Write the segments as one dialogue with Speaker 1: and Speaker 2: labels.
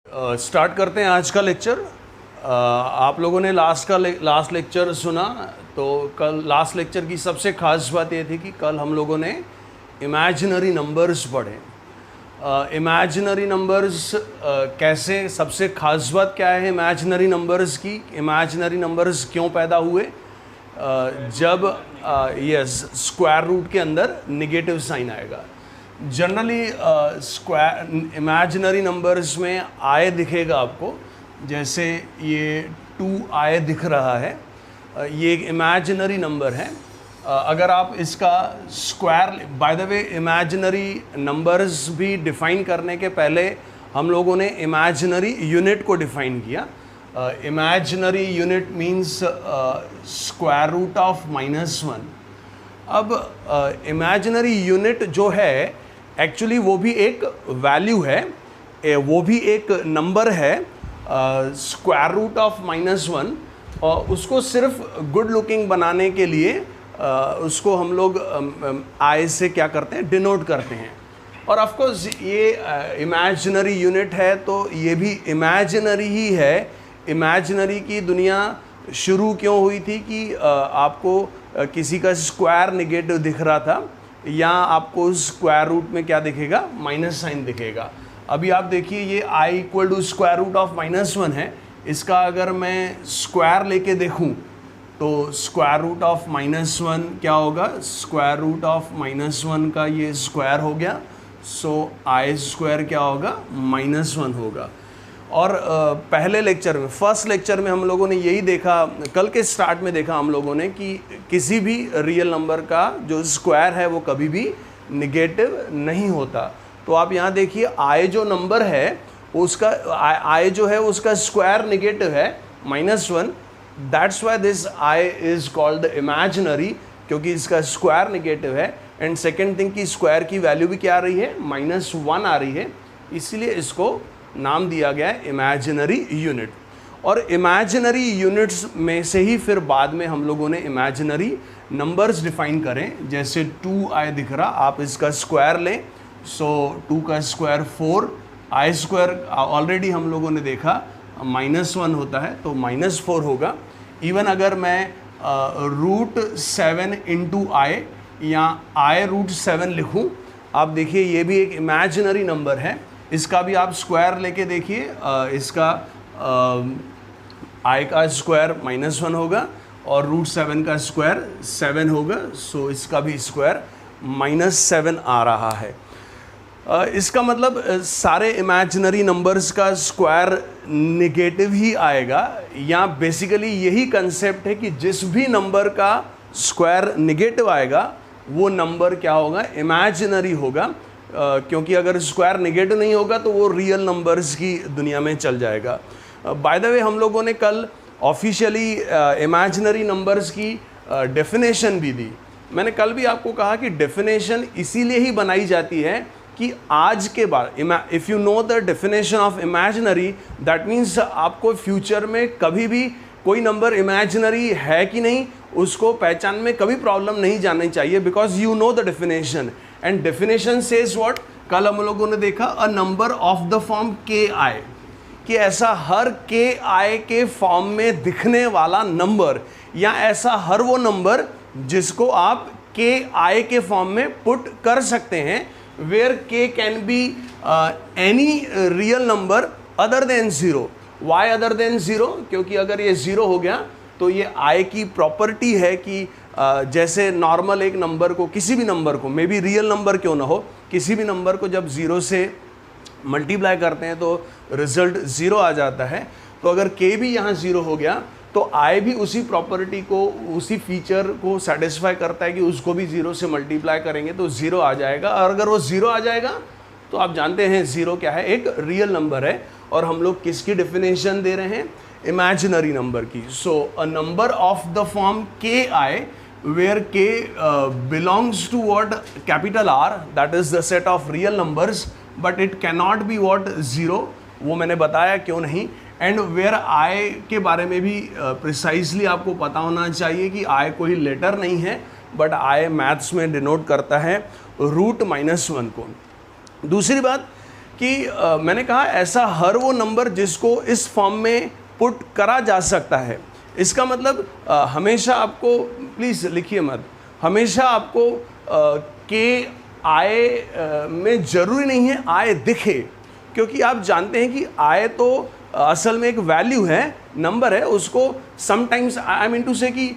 Speaker 1: Start करते हैं आज का लेक्चर। आप लोगों ने लास्ट लेक्चर सुना, तो कल लास्ट लेक्चर की सबसे ख़ास बात ये थी कि कल हम लोगों ने इमेजिनरी नंबर्स पढ़े। इमेजिनरी नंबर्स कैसे, सबसे ख़ास बात क्या है इमेजिनरी नंबर्स की, इमेजिनरी नंबर्स क्यों पैदा हुए, जब स्क्वायर रूट के अंदर निगेटिव साइन आएगा। जनरली स्क्वायर इमेजिनरी नंबर्स में आई दिखेगा आपको, जैसे ये 2i दिख रहा है, ये एक इमेजिनरी नंबर है। अगर आप इसका square, by the way imaginary numbers भी डिफ़ाइन करने के पहले हम लोगों ने इमेजिनरी यूनिट को डिफ़ाइन किया। Imaginary unit means square root of -1। अब इमेजिनरी यूनिट जो है एक्चुअली वो भी एक वैल्यू है, वो भी एक नंबर है, स्क्वायर रूट ऑफ -1। और उसको सिर्फ गुड लुकिंग बनाने के लिए उसको हम लोग आई से क्या करते हैं, डिनोट करते हैं। और ऑफ कोर्स ये इमेजिनरी यूनिट है तो ये भी इमेजिनरी ही है। इमेजिनरी की दुनिया शुरू क्यों हुई थी कि आपको किसी का स्क्वायर निगेटिव दिख रहा था, या आपको स्क्वायर रूट में क्या दिखेगा, माइनस साइन दिखेगा। अभी आप देखिए ये i equal to square root of -1 है। इसका अगर मैं स्क्वायर लेके देखूं तो स्क्वायर रूट ऑफ -1 क्या होगा, स्क्वायर रूट ऑफ -1 का ये स्क्वायर हो गया, सो i स्क्वायर क्या होगा, -1 होगा। और पहले लेक्चर में, फर्स्ट लेक्चर में हम लोगों ने यही देखा, कल के स्टार्ट में देखा हम लोगों ने कि किसी भी रियल नंबर का जो स्क्वायर है वो कभी भी निगेटिव नहीं होता। तो आप यहाँ देखिए i जो नंबर है उसका i जो है उसका स्क्वायर निगेटिव है -1। That's why this i is called imaginary, क्योंकि इसका स्क्वायर निगेटिव है। एंड सेकेंड थिंग कि स्क्वायर की वैल्यू भी क्या आ रही है, -1 आ रही है, इसीलिए इसको नाम दिया गया है इमेजिनरी यूनिट। और इमेजिनरी यूनिट्स में से ही फिर बाद में हम लोगों ने इमेजिनरी नंबर्स डिफाइन करें। जैसे 2i दिख रहा, आप इसका स्क्वायर लें, सो 2 का स्क्वायर 4, i स्क्वायर ऑलरेडी हम लोगों ने देखा -1 होता है तो -4 होगा। इवन अगर मैं √7 इंटू i या i√7 लिखूं, आप देखिए ये भी एक इमेजिनरी नंबर है। इसका भी आप स्क्वायर लेके देखिए, इसका i का स्क्वायर -1 होगा और √7 का स्क्वायर 7 होगा, सो इसका भी स्क्वायर -7 आ रहा है। इसका मतलब सारे इमेजिनरी नंबर्स का स्क्वायर निगेटिव ही आएगा। या बेसिकली यही कंसेप्ट है कि जिस भी नंबर का स्क्वायर निगेटिव आएगा वो नंबर क्या होगा, इमेजिनरी होगा। क्योंकि अगर स्क्वायर निगेटिव नहीं होगा तो वो रियल नंबर्स की दुनिया में चल जाएगा। बाय द वे हम लोगों ने कल ऑफिशियली इमेजिनरी नंबर्स की डेफिनेशन भी दी। मैंने कल भी आपको कहा कि डेफिनेशन इसीलिए ही बनाई जाती है कि आज के बाद, if you know the definition of imaginary, that means आपको फ्यूचर में कभी भी कोई नंबर इमेजिनरी है कि नहीं उसको पहचान में कभी प्रॉब्लम नहीं जाननी चाहिए, because you know the definition. And definition says what, कल हम लोगों ने देखा अ number of the form ki, कि ऐसा हर ki के फॉर्म में दिखने वाला नंबर, या ऐसा हर वो नंबर जिसको आप ki के फॉर्म में पुट कर सकते हैं, where k can be any real number other than 0। Why other than 0? क्योंकि अगर ये 0 हो गया तो ये i की प्रॉपर्टी है कि जैसे नॉर्मल एक नंबर को, किसी भी नंबर को, मे बी रियल नंबर क्यों ना हो, किसी भी नंबर को जब 0 से मल्टीप्लाई करते हैं तो रिजल्ट 0 आ जाता है। तो अगर k भी यहाँ 0 हो गया तो i भी उसी प्रॉपर्टी को, उसी फीचर को सेटिस्फाई करता है कि उसको भी 0 से मल्टीप्लाई करेंगे तो 0 आ जाएगा। और अगर वो 0 आ जाएगा तो आप जानते हैं 0 क्या है, एक रियल नंबर है। और हम लोग किसकी डेफिनेशन दे रहे हैं, इमेजिनरी नंबर की। So a number of the form ki where k belongs to what, capital R, that is the set of real numbers, but it cannot be what, 0, वो मैंने बताया क्यों नहीं। एंड वेयर i के बारे में भी प्रिसाइजली आपको पता होना चाहिए कि i कोई लेटर नहीं है, बट i मैथ्स में डिनोट करता है √-1 को। दूसरी बात कि मैंने कहा ऐसा हर वो नंबर जिसको इस फॉर्म में पुट करा जा सकता है। इसका मतलब हमेशा आपको, प्लीज़ लिखिए मत, हमेशा आपको के आए में ज़रूरी नहीं है आए दिखे, क्योंकि आप जानते हैं कि आए तो असल में एक वैल्यू है, नंबर है, उसको समटाइम्स आई मीन टू से कि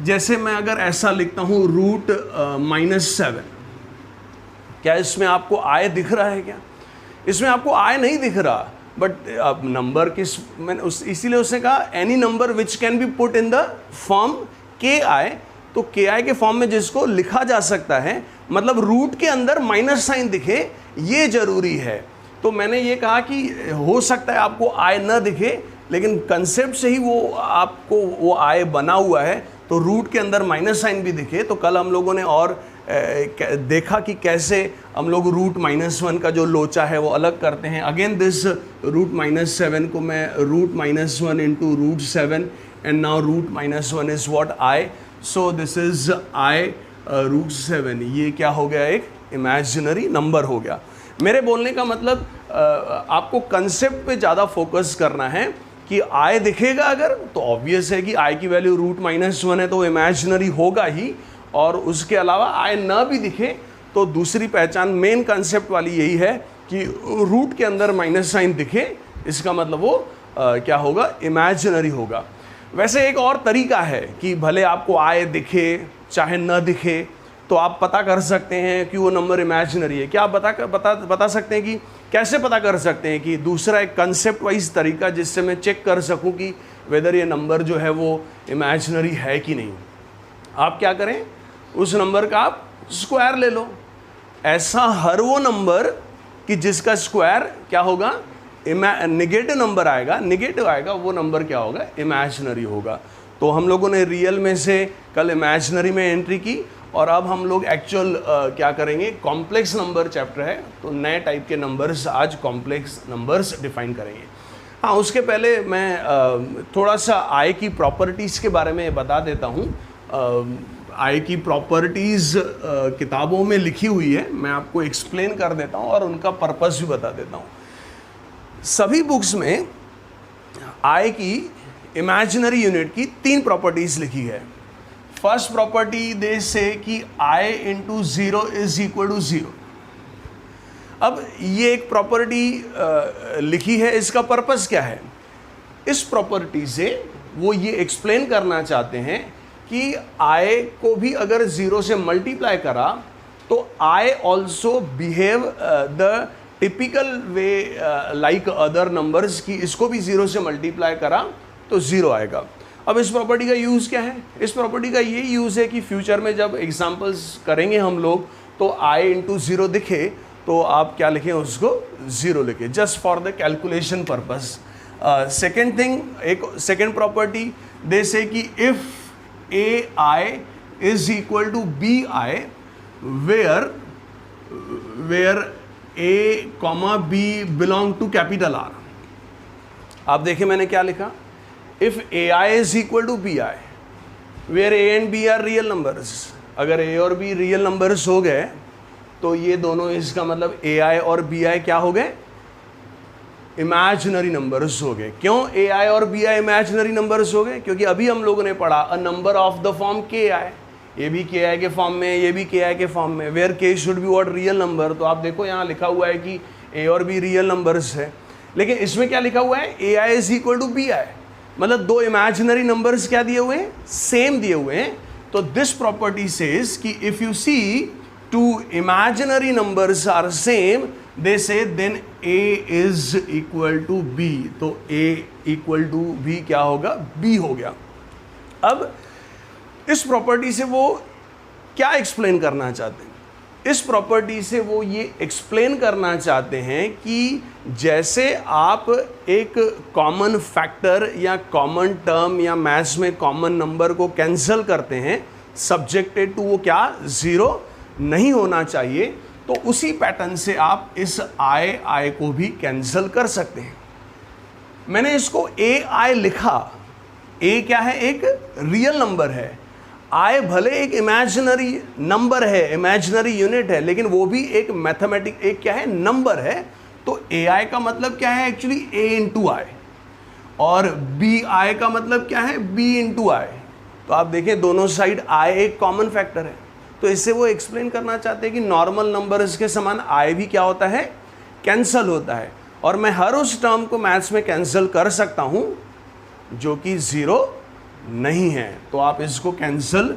Speaker 1: जैसे मैं अगर ऐसा लिखता हूँ √-7, क्या इसमें आपको आय दिख रहा है? क्या इसमें आपको आय नहीं दिख रहा, बट अब नंबर किस, मैंने इसीलिए उसने कहा any number which can be put in the form के आई, तो के आई के फॉर्म में जिसको लिखा जा सकता है, मतलब रूट के अंदर माइनस साइन दिखे, ये जरूरी है। तो मैंने ये कहा कि हो सकता है आपको आय न दिखे, लेकिन कंसेप्ट से ही वो आपको वो आय बना हुआ है, तो रूट के अंदर माइनस साइन भी दिखे। तो कल हम लोगों ने और देखा कि कैसे हम लोग √-1 का जो लोचा है वो अलग करते हैं। अगेन दिस √-7 को मैं √-1 into √7 and now √-1 is what I, so this is I √7। ये क्या हो गया? एक इमेजिनरी नंबर हो गया। मेरे बोलने का मतलब आपको कंसेप्ट पे ज़्यादा फोकस करना है कि आय दिखेगा अगर, तो ऑब्वियस है कि आय की वैल्यू √-1 है तो इमेजिनरी होगा ही, और उसके अलावा आय ना भी दिखे तो दूसरी पहचान मेन कंसेप्ट वाली यही है कि रूट के अंदर माइनस साइन दिखे, इसका मतलब वो क्या होगा? इमेजिनरी होगा। वैसे एक और तरीका है कि भले आपको आय दिखे चाहे न दिखे, तो आप पता कर सकते हैं कि वो नंबर इमेजिनरी है। क्या आप बता सकते हैं कि कैसे पता कर सकते हैं? कि दूसरा एक कंसेप्ट वाइज तरीका जिससे मैं चेक कर सकूं कि वेदर ये नंबर जो है वो इमेजिनरी है कि नहीं। आप क्या करें, उस नंबर का आप स्क्वायर ले लो। ऐसा हर वो नंबर कि जिसका स्क्वायर क्या होगा? नेगेटिव नंबर आएगा, नेगेटिव आएगा, वो नंबर क्या होगा? इमेजिनरी होगा। तो हम लोगों ने रियल में से कल इमेजिनरी में एंट्री की, और अब हम लोग एक्चुअल क्या करेंगे? कॉम्प्लेक्स नंबर चैप्टर है, तो नए टाइप के नंबर्स, आज कॉम्प्लेक्स नंबर्स डिफाइन करेंगे। हाँ, उसके पहले मैं थोड़ा सा आय की प्रॉपर्टीज़ के बारे में बता देता हूँ। आय की प्रॉपर्टीज़ किताबों में लिखी हुई है, मैं आपको एक्सप्लेन कर देता हूँ और उनका पर्पस भी बता देता हूँ। सभी बुक्स में आय की इमेजिनरी यूनिट की 3 प्रॉपर्टीज़ लिखी है। फर्स्ट प्रॉपर्टी दे से कि आई इंटू 0 इज इक्वल टू 0। अब ये एक प्रॉपर्टी लिखी है, इसका पर्पस क्या है? इस प्रॉपर्टी से वो ये एक्सप्लेन करना चाहते हैं कि आई को भी अगर 0 से मल्टीप्लाई करा तो I also behave the typical way like other numbers, की इसको भी 0 से मल्टीप्लाई करा तो 0 आएगा। अब इस प्रॉपर्टी का यूज़ क्या है? इस प्रॉपर्टी का ये यूज़ है कि फ्यूचर में जब एग्जांपल्स करेंगे हम लोग, तो आई इंटू 0 दिखे तो आप क्या लिखें? उसको 0 लिखें, just for the calculation purpose. Second thing, एक सेकेंड प्रॉपर्टी दे से कि if A I is equal to B I where A comma B belong to capital R. आप देखिए मैंने क्या लिखा? If AI is equal to BI, where A and B are real numbers, अगर A और B real numbers हो गए तो ये दोनों, इसका मतलब AI और BI क्या हो गए? इमेजिनरी नंबर्स हो गए। क्यों AI और BI इमेजिनरी नंबर्स हो गए? क्योंकि अभी हम लोगों ने पढ़ा a number of the form KI, ये भी KI के फॉर्म में, ये भी KI के फॉर्म में, where K should be what? Real number. तो आप देखो यहाँ लिखा हुआ है कि A और B रियल नंबर्स है, लेकिन इसमें क्या लिखा हुआ है? AI is equal to BI, मतलब 2 इमेजिनरी नंबर्स क्या दिए हुए हैं? सेम दिए हुए हैं। तो दिस प्रॉपर्टी सेज कि if you see 2 imaginary numbers are same, they say then A is equal to B, तो A इक्वल टू B क्या होगा? B हो गया। अब इस प्रॉपर्टी से वो क्या एक्सप्लेन करना चाहते हैं? इस प्रॉपर्टी से वो ये एक्सप्लेन करना चाहते हैं कि जैसे आप एक कॉमन फैक्टर या कॉमन टर्म या मैथ्स में कॉमन नंबर को कैंसिल करते हैं, सब्जेक्टेड टू वो क्या? 0 नहीं होना चाहिए, तो उसी पैटर्न से आप इस आई को भी कैंसिल कर सकते हैं। मैंने इसको AI लिखा। A क्या है? एक रियल नंबर है। आई भले एक इमेजिनरी नंबर है, इमेजिनरी यूनिट है, लेकिन वो भी एक मैथमेटिक, एक क्या है? नंबर है। तो ए आई का मतलब क्या है एक्चुअली ए इंटू आई, और बी आई का मतलब क्या है बी इंटू आई। तो आप देखें दोनों साइड आई एक कॉमन फैक्टर है, तो इससे वो एक्सप्लेन करना चाहते हैं कि नॉर्मल नंबर्स के समान आई भी क्या होता है, कैंसल होता है, और मैं हर उस टर्म को मैथ्स में कैंसिल कर सकता हूं जो कि ज़ीरो नहीं है, तो आप इसको कैंसिल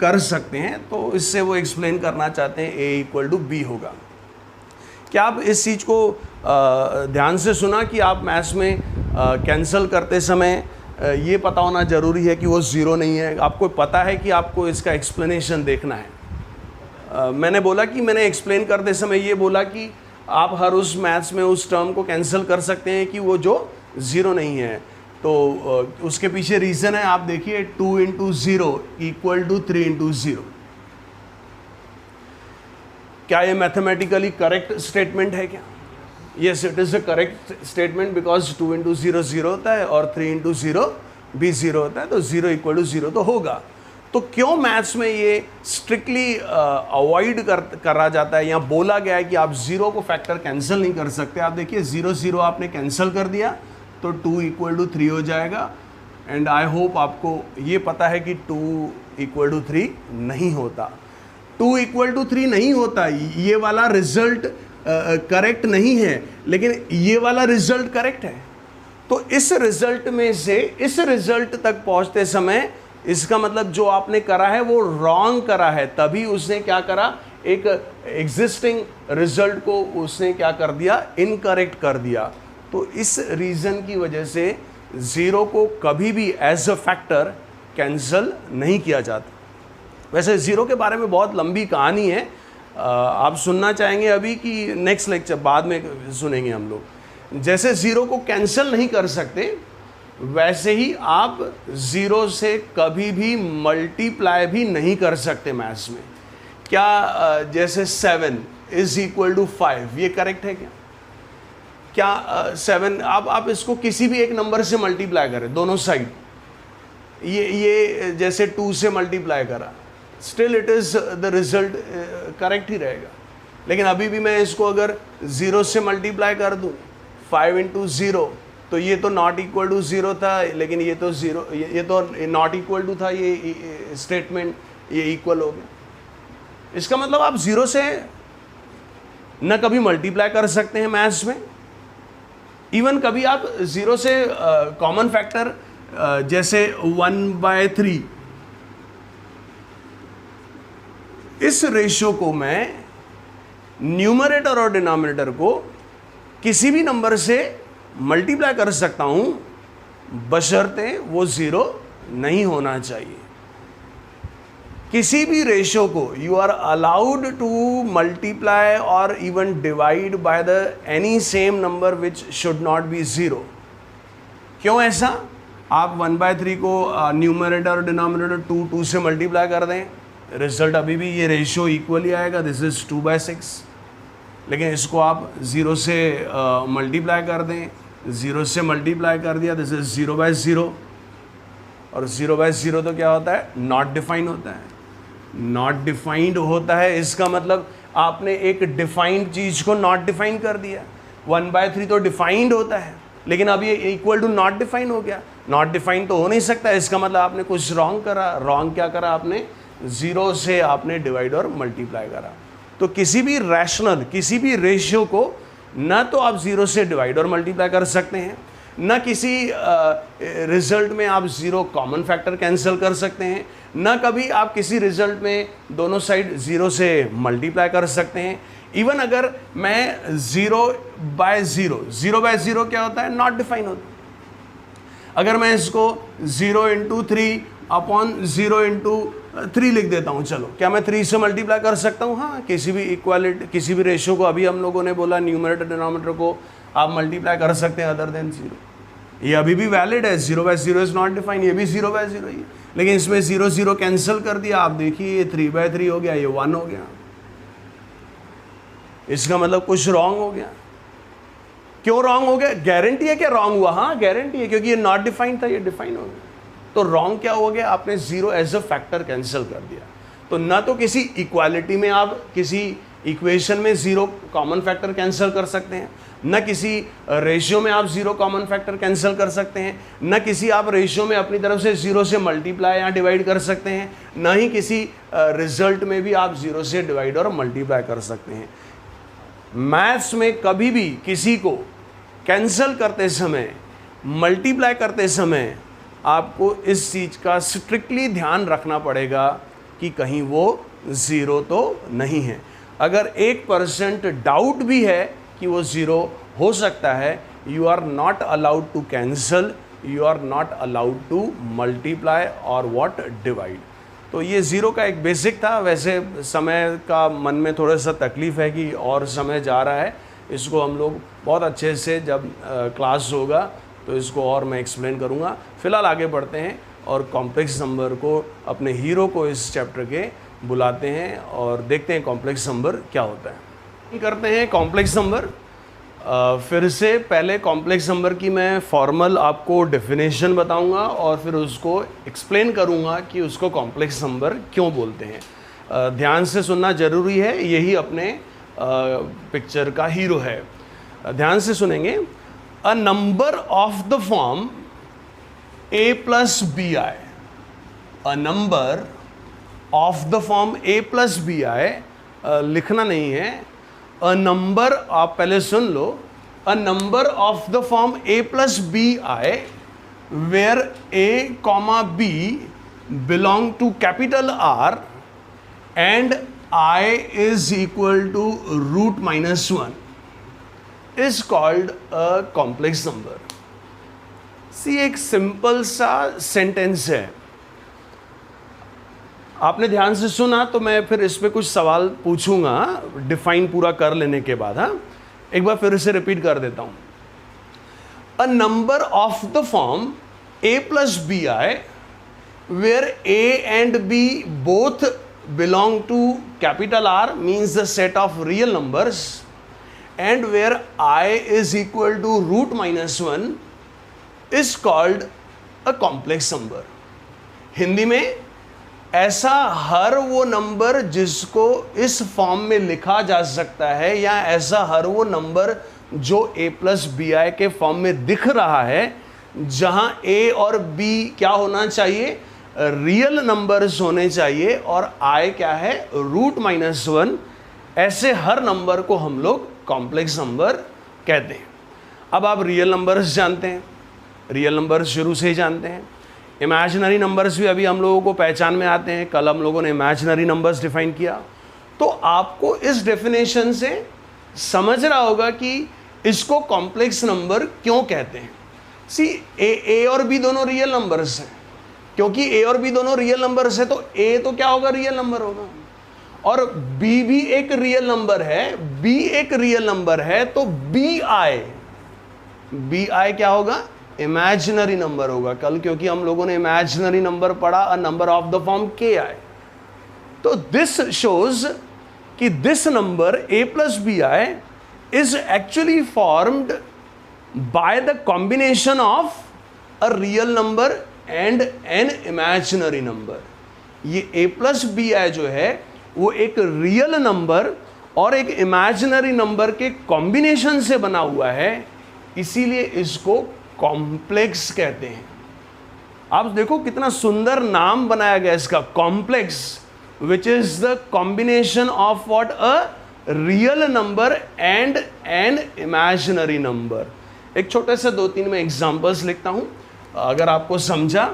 Speaker 1: कर सकते हैं। तो इससे वो एक्सप्लेन करना चाहते हैं ए इक्वल टू बी होगा। क्या आप इस चीज़ को ध्यान से सुना कि आप मैथ्स में कैंसिल करते समय ये पता होना ज़रूरी है कि वो ज़ीरो नहीं है? आपको पता है कि आपको इसका एक्सप्लेनेशन देखना है। मैंने बोला कि मैंने एक्सप्लेन करते समय ये बोला कि आप हर उस मैथ्स में उस टर्म को कैंसिल कर सकते हैं कि वो जो ज़ीरो नहीं है। तो उसके पीछे रीज़न है, आप देखिए 2 into zero equal to 3 into zero. क्या ये मैथमेटिकली करेक्ट स्टेटमेंट है क्या? Yes, it is a correct statement because 2 into zero zero होता है और 3 इंटू ज़ीरो भी ज़ीरो होता है, तो ज़ीरो इक्वल टू ज़ीरो तो होगा। तो क्यों मैथ्स में ये स्ट्रिक्टली अवॉइड करा जाता है, या बोला गया है कि आप ज़ीरो को फैक्टर कैंसिल नहीं कर सकते? आप देखिए ज़ीरो ज़ीरो आपने कैंसिल कर दिया तो 2 इक्वल टू 3 हो जाएगा, एंड आई होप आपको ये पता है कि 2 इक्वल टू 3 नहीं होता। 2 इक्वल टू 3 नहीं होता, ये वाला रिजल्ट करेक्ट नहीं है, लेकिन ये वाला रिजल्ट करेक्ट है। तो इस रिजल्ट में से इस रिजल्ट तक पहुंचते समय इसका मतलब जो आपने करा है वो रॉन्ग करा है, तभी उसने क्या करा, एक एग्जिस्टिंग रिजल्ट को उसने क्या कर दिया, इनकरेक्ट कर दिया। तो इस रीज़न की वजह से ज़ीरो को कभी भी एज अ फैक्टर कैंसिल नहीं किया जाता। वैसे ज़ीरो के बारे में बहुत लंबी कहानी है, आप सुनना चाहेंगे अभी कि नेक्स्ट लेक्चर बाद में सुनेंगे हम लोग। जैसे ज़ीरो को कैंसिल नहीं कर सकते, वैसे ही आप ज़ीरो से कभी भी मल्टीप्लाई भी नहीं कर सकते मैथ्स में। क्या जैसे 7 इज़ इक्वल टू 5, ये करेक्ट है क्या? क्या 7 आप इसको किसी भी एक नंबर से मल्टीप्लाई करें दोनों साइड, ये जैसे 2 से मल्टीप्लाई करा, still it is the result correct ही रहेगा। लेकिन अभी भी मैं इसको अगर 0 से मल्टीप्लाई कर दूं 5 इंटू 0, तो ये तो नॉट इक्वल टू 0 था, लेकिन ये तो 0, ये तो नॉट इक्वल टू था, ये स्टेटमेंट ये इक्वल हो गया। इसका मतलब आप 0 से न कभी मल्टीप्लाई कर सकते हैं मैथ्स में, इवन कभी आप 0 से कॉमन फैक्टर जैसे 1/3, इस रेशियो को मैं न्यूमरेटर और डिनोमिनेटर को किसी भी नंबर से मल्टीप्लाई कर सकता हूं, बशर्ते वो 0 नहीं होना चाहिए। किसी भी रेशियो को you are allowed to multiply और even divide by the any same number which should not be 0। क्यों ऐसा? आप 1/3 को न्यूमरेटर और डिनोमिनेटर 2 से मल्टीप्लाई कर दें, रिजल्ट अभी भी ये रेशियो इक्वली आएगा, दिस इज़ 2/6। लेकिन इसको आप 0 से मल्टीप्लाई कर दें, 0 से मल्टीप्लाई कर दिया, दिस इज़ 0/0, और 0/0 तो क्या होता है, नॉट डिफाइंड होता है। नॉट डिफाइंड होता है, इसका मतलब आपने एक डिफाइंड चीज़ को नॉट डिफाइन कर दिया। 1/3 तो डिफाइंड होता है, लेकिन अब ये इक्वल टू नॉट डिफाइन हो गया। नॉट डिफाइंड तो हो नहीं सकता, इसका मतलब आपने कुछ रॉन्ग करा। रॉन्ग क्या करा आपने? 0 से आपने डिवाइड और मल्टीप्लाई करा। तो किसी भी रैशनल, किसी भी रेशियो को न तो आप 0 से डिवाइड और मल्टीप्लाई कर सकते हैं, न किसी रिजल्ट में आप 0 कॉमन फैक्टर कैंसिल कर सकते हैं, न कभी आप किसी रिजल्ट में दोनों साइड 0 से मल्टीप्लाई कर सकते हैं। इवन अगर मैं 0/0 क्या होता है, नॉट डिफाइन होता है। अगर मैं इसको 0 इंटू 3 अपॉन 0 इंटू 3 लिख देता हूँ, चलो क्या मैं 3 से मल्टीप्लाई कर सकता हूँ? हाँ, किसी भी इक्वालिटी, किसी भी रेशियो को, अभी हम लोगों ने बोला न्यूमरेटर डिनोमिनेटर को आप मल्टीप्लाई कर सकते हैं अदर देन 0। ये अभी भी वैलिड है, 0/0 इज़ नॉट डिफाइंड, ये भी 0/0 ही है। लेकिन इसमें 0 कैंसिल कर दिया, आप देखिए ये 3/3 हो गया, ये 1 हो गया। इसका मतलब कुछ रॉन्ग हो गया। क्यों रॉन्ग हो गया? गारंटी है क्या रॉन्ग हुआ? हाँ गारंटी है, क्योंकि ये नॉट डिफाइंड था, ये डिफाइन हो गया। तो रॉन्ग क्या हो गया? आपने 0 एज अ फैक्टर कैंसिल कर दिया। तो ना तो किसी इक्वालिटी में आप किसी इक्वेशन में ज़ीरो कॉमन फैक्टर कैंसिल कर सकते हैं, न किसी रेशियो में आप ज़ीरो कॉमन फैक्टर कैंसिल कर सकते हैं, न किसी आप रेशियो में अपनी तरफ से ज़ीरो से मल्टीप्लाई या डिवाइड कर सकते हैं, न ही किसी रिजल्ट में भी आप ज़ीरो से डिवाइड और मल्टीप्लाई कर सकते हैं। मैथ्स में कभी भी किसी को कैंसिल करते समय, मल्टीप्लाई करते समय आपको इस चीज़ का स्ट्रिक्टली ध्यान रखना पड़ेगा कि कहीं वो ज़ीरो तो नहीं है। अगर 1% डाउट भी है कि वो ज़ीरो हो सकता है, you are not allowed to cancel, you are not allowed to multiply और व्हाट डिवाइड। तो ये ज़ीरो का एक बेसिक था। वैसे समय का मन में थोड़ा सा तकलीफ़ है कि और समय जा रहा है, इसको हम लोग बहुत अच्छे से जब क्लास होगा तो इसको और मैं एक्सप्लेन करूँगा। फ़िलहाल आगे बढ़ते हैं और कॉम्प्लेक्स नंबर को, अपने हीरो को इस चैप्टर के बुलाते हैं और देखते हैं कॉम्प्लेक्स नंबर क्या होता है। करते हैं कॉम्प्लेक्स नंबर। फिर से पहले कॉम्प्लेक्स नंबर की मैं फॉर्मल आपको डेफिनेशन बताऊंगा और फिर उसको एक्सप्लेन करूंगा कि उसको कॉम्प्लेक्स नंबर क्यों बोलते हैं। ध्यान से सुनना ज़रूरी है, यही अपने पिक्चर का हीरो है। ध्यान से सुनेंगे। A number of the form a plus B I, a number of the form a plus B I, लिखना नहीं है, अ नंबर, आप पहले सुन लो, a number of the form a plus B I where a comma b belong to capital R and I is equal to root minus 1 is called a complex number. See एक simple सा sentence है, आपने ध्यान से सुना तो मैं फिर इस पे कुछ सवाल पूछूंगा डिफाइन पूरा कर लेने के बाद। हाँ, एक बार फिर से रिपीट कर देता हूं। A number of the form a plus B I where a and b both belong to capital R means the set of real numbers and where I is equal to root minus 1 is called a complex number। Hindi में ऐसा हर वो number जिसको इस form में लिखा जा सकता है या ऐसा हर वो नंबर जो a प्लस बी आई के फॉर्म में दिख रहा है, जहां a और b क्या होना चाहिए, रियल नंबर्स होने चाहिए और i क्या है, रूट माइनस 1। ऐसे हर नंबर को हम लोग कॉम्प्लेक्स नंबर कहते हैं। अब आप रियल नंबर्स जानते हैं, रियल नंबर्स शुरू से ही जानते हैं। इमेजिनरी नंबर्स भी अभी हम लोगों को पहचान में आते हैं। कल हम लोगों ने इमेजिनरी नंबर्स डिफाइन किया, तो आपको इस डेफिनेशन से समझ रहा होगा कि इसको कॉम्प्लेक्स नंबर क्यों कहते हैं। सी ए और बी दोनों रियल नंबर्स हैं, क्योंकि a और b दोनों रियल नंबर्स है तो a तो क्या होगा, रियल नंबर होगा, और b भी एक रियल नंबर है, b एक रियल नंबर है तो bi क्या होगा, इमेजिनरी नंबर होगा कल, क्योंकि हम लोगों ने इमेजिनरी नंबर पढ़ा, a number of the form ki। तो दिस शोज कि this number a plus B I is actually formed by the combination of a real number and an imaginary number. ये a प्लस बी आई जो है वो एक real number और एक imaginary number के कॉम्बिनेशन से बना हुआ है, इसीलिए इसको कॉम्प्लेक्स कहते हैं। आप देखो कितना सुंदर नाम बनाया गया इसका, complex, which is the combination of what, a real number and an imaginary number. एक छोटे से 2-3 में एग्जांपल्स लिखता हूं, अगर आपको समझा।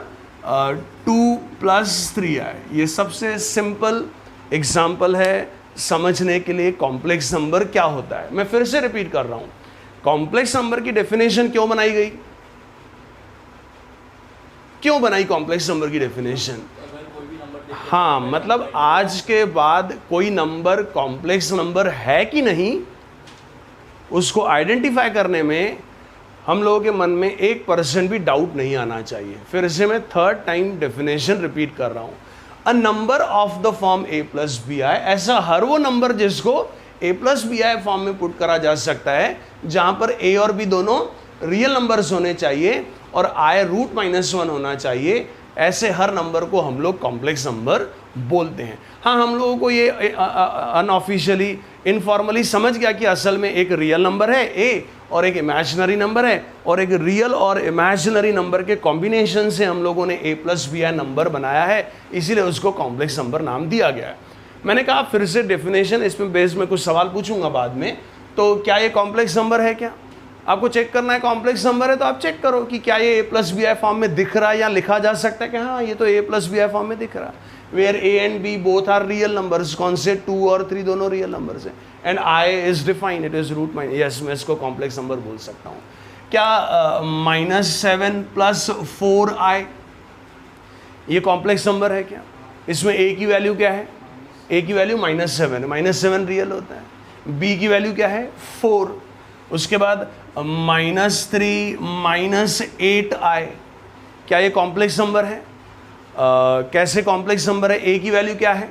Speaker 1: 2 + 3i, ये सबसे सिंपल एग्जाम्पल है समझने के लिए कॉम्प्लेक्स नंबर क्या होता है। मैं फिर से रिपीट कर रहा हूं, कॉम्प्लेक्स नंबर की डेफिनेशन क्यों बनाई गई, क्यों बनाई कॉम्प्लेक्स नंबर की डेफिनेशन। हाँ, मतलब आज के बाद कोई नंबर कॉम्प्लेक्स नंबर है कि नहीं, उसको आइडेंटिफाई करने में हम लोगों के मन में 1% भी डाउट नहीं आना चाहिए। फिर से मैं 3rd टाइम डेफिनेशन रिपीट कर रहा हूं। A number of the form a plus B I, ऐसा हर वो नंबर जिसको a plus B I form में पुट करा जा सकता है, जहां पर a और b दोनों रियल नंबर्स होने चाहिए और i रूट माइनस 1 होना चाहिए। ऐसे हर नंबर को हम लोग कॉम्प्लेक्स नंबर बोलते हैं। हाँ, हम लोगों को ये अनऑफिशियली इनफॉर्मली समझ गया कि असल में एक रियल नंबर है ए और एक इमेजिनरी नंबर है, और एक रियल और इमेजिनरी नंबर के कॉम्बिनेशन से हम लोगों ने ए प्लस बी आई नंबर बनाया है, इसीलिए उसको कॉम्प्लेक्स नंबर नाम दिया गया है। मैंने कहा फिर से डेफिनेशन, इसमें बेस में कुछ सवाल पूछूंगा बाद में। तो क्या ये कॉम्प्लेक्स नंबर है? क्या आपको चेक करना है कॉम्प्लेक्स नंबर है तो आप चेक करो कि क्या ये ए प्लस बी आई फॉर्म में दिख रहा है या लिखा जा सकता है कि हाँ ये तो A plus B I form में दिख रहा है। Where A and B both are real numbers, कौन से 2 और 3 दोनों रियल नंबर्स हैं, and I is defined, it is root minus, yes मैं इसको कॉम्प्लेक्स नंबर बोल सकता हूँ। क्या -7 + 4i ये कॉम्प्लेक्स नंबर है? क्या इसमें a की वैल्यू क्या है? a की वैल्यू -7 है, -7 रियल होता है। b की वैल्यू क्या है? 4। उसके बाद -3 - 8i, क्या ये कॉम्प्लेक्स नंबर है? कैसे कॉम्प्लेक्स नंबर है? a की वैल्यू क्या है?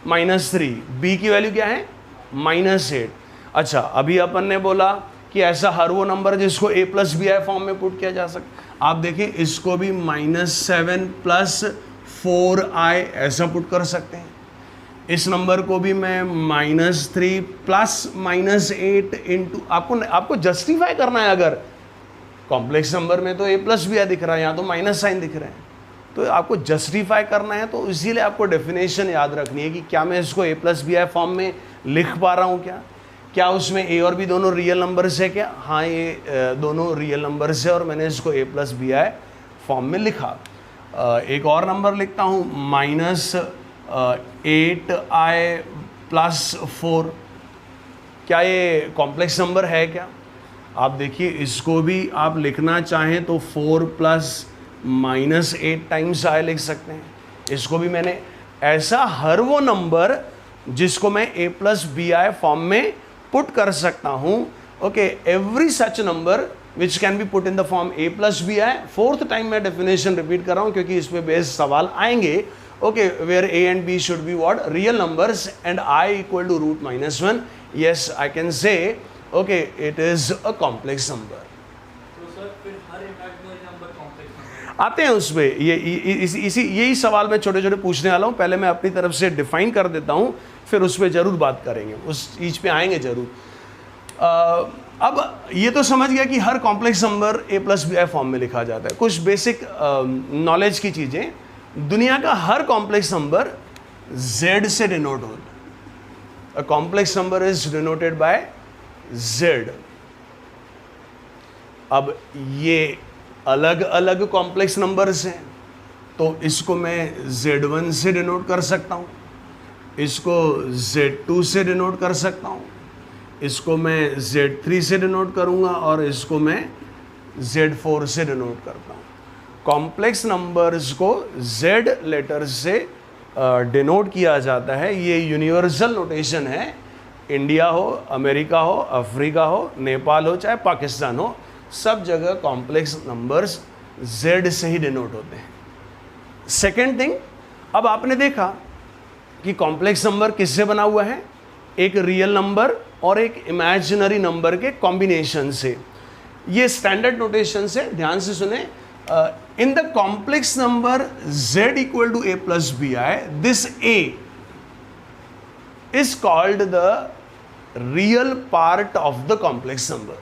Speaker 1: -3, b की वैल्यू क्या है? -8। अच्छा, अभी अपन ने बोला कि ऐसा हर वो नंबर जिसको a plus B I form में पुट किया जा सकता। आप देखिए इसको भी -7 + 4i ऐसा पुट कर सकते हैं। इस नंबर को भी मैं -3 + -8 इंटू, आपको जस्टिफाई करना है। अगर कॉम्प्लेक्स नंबर में तो a प्लस बी आई दिख रहा है, यहाँ तो माइनस साइन दिख रहे हैं, तो आपको जस्टिफाई करना है। तो इसीलिए आपको डेफिनेशन याद रखनी है कि क्या मैं इसको a plus B I form में लिख पा रहा हूँ? क्या उसमें a और b दोनों रियल नंबर्स है? क्या हाँ, ये दोनों रियल नंबर्स है और मैंने इसको a plus B I form में लिखा। एक और नंबर लिखता हूँ, -8i + 4, क्या ये कॉम्प्लेक्स नंबर है? क्या आप देखिए इसको भी आप लिखना चाहें तो 4 + -8 टाइम्स i लिख सकते हैं। इसको भी मैंने ऐसा हर वो नंबर जिसको मैं a plus B I form में पुट कर सकता हूँ। Okay, every such number which can be put in the form a plus B I. 4th time मैं डेफिनेशन रिपीट कर रहा हूँ क्योंकि इसमें बेस सवाल आएंगे। Okay, where a and b should be what? Real numbers and i = √-1। Yes, I can say okay it is a complex number. आते हैं उसमें, यही सवाल मैं छोटे छोटे पूछने वाला हूँ। पहले मैं अपनी तरफ से डिफाइन कर देता हूँ, फिर उस पर ज़रूर बात करेंगे, उस चीज़ पे आएंगे ज़रूर। अब ये तो समझ गया कि हर complex number a plus B I form में लिखा जाता है। कुछ बेसिक नॉलेज की चीज़ें, दुनिया का हर कॉम्प्लेक्स नंबर z से डिनोट होता है। अ complex number is denoted bye z। अब ये अलग अलग कॉम्प्लेक्स नंबर्स हैं, तो इसको मैं z1 से डिनोट कर सकता हूँ, इसको z2 से डिनोट कर सकता हूँ, इसको मैं z3 से डिनोट करूँगा और इसको मैं z4 से डिनोट करता हूँ। कॉम्प्लेक्स नंबर्स को z लेटर से डिनोट किया जाता है। ये यूनिवर्सल नोटेशन है। इंडिया हो, अमेरिका हो, अफ्रीका हो, नेपाल हो, चाहे पाकिस्तान हो, सब जगह कॉम्प्लेक्स नंबर्स z से ही डिनोट होते हैं। सेकेंड थिंग, अब आपने देखा कि कॉम्प्लेक्स नंबर किससे बना हुआ है? एक रियल नंबर और एक इमेजिनरी नंबर के कॉम्बिनेशन से। ये स्टैंडर्ड नोटेशन से, ध्यान से सुने। इन the complex number z = a + bi, this a is called the real part of the complex number.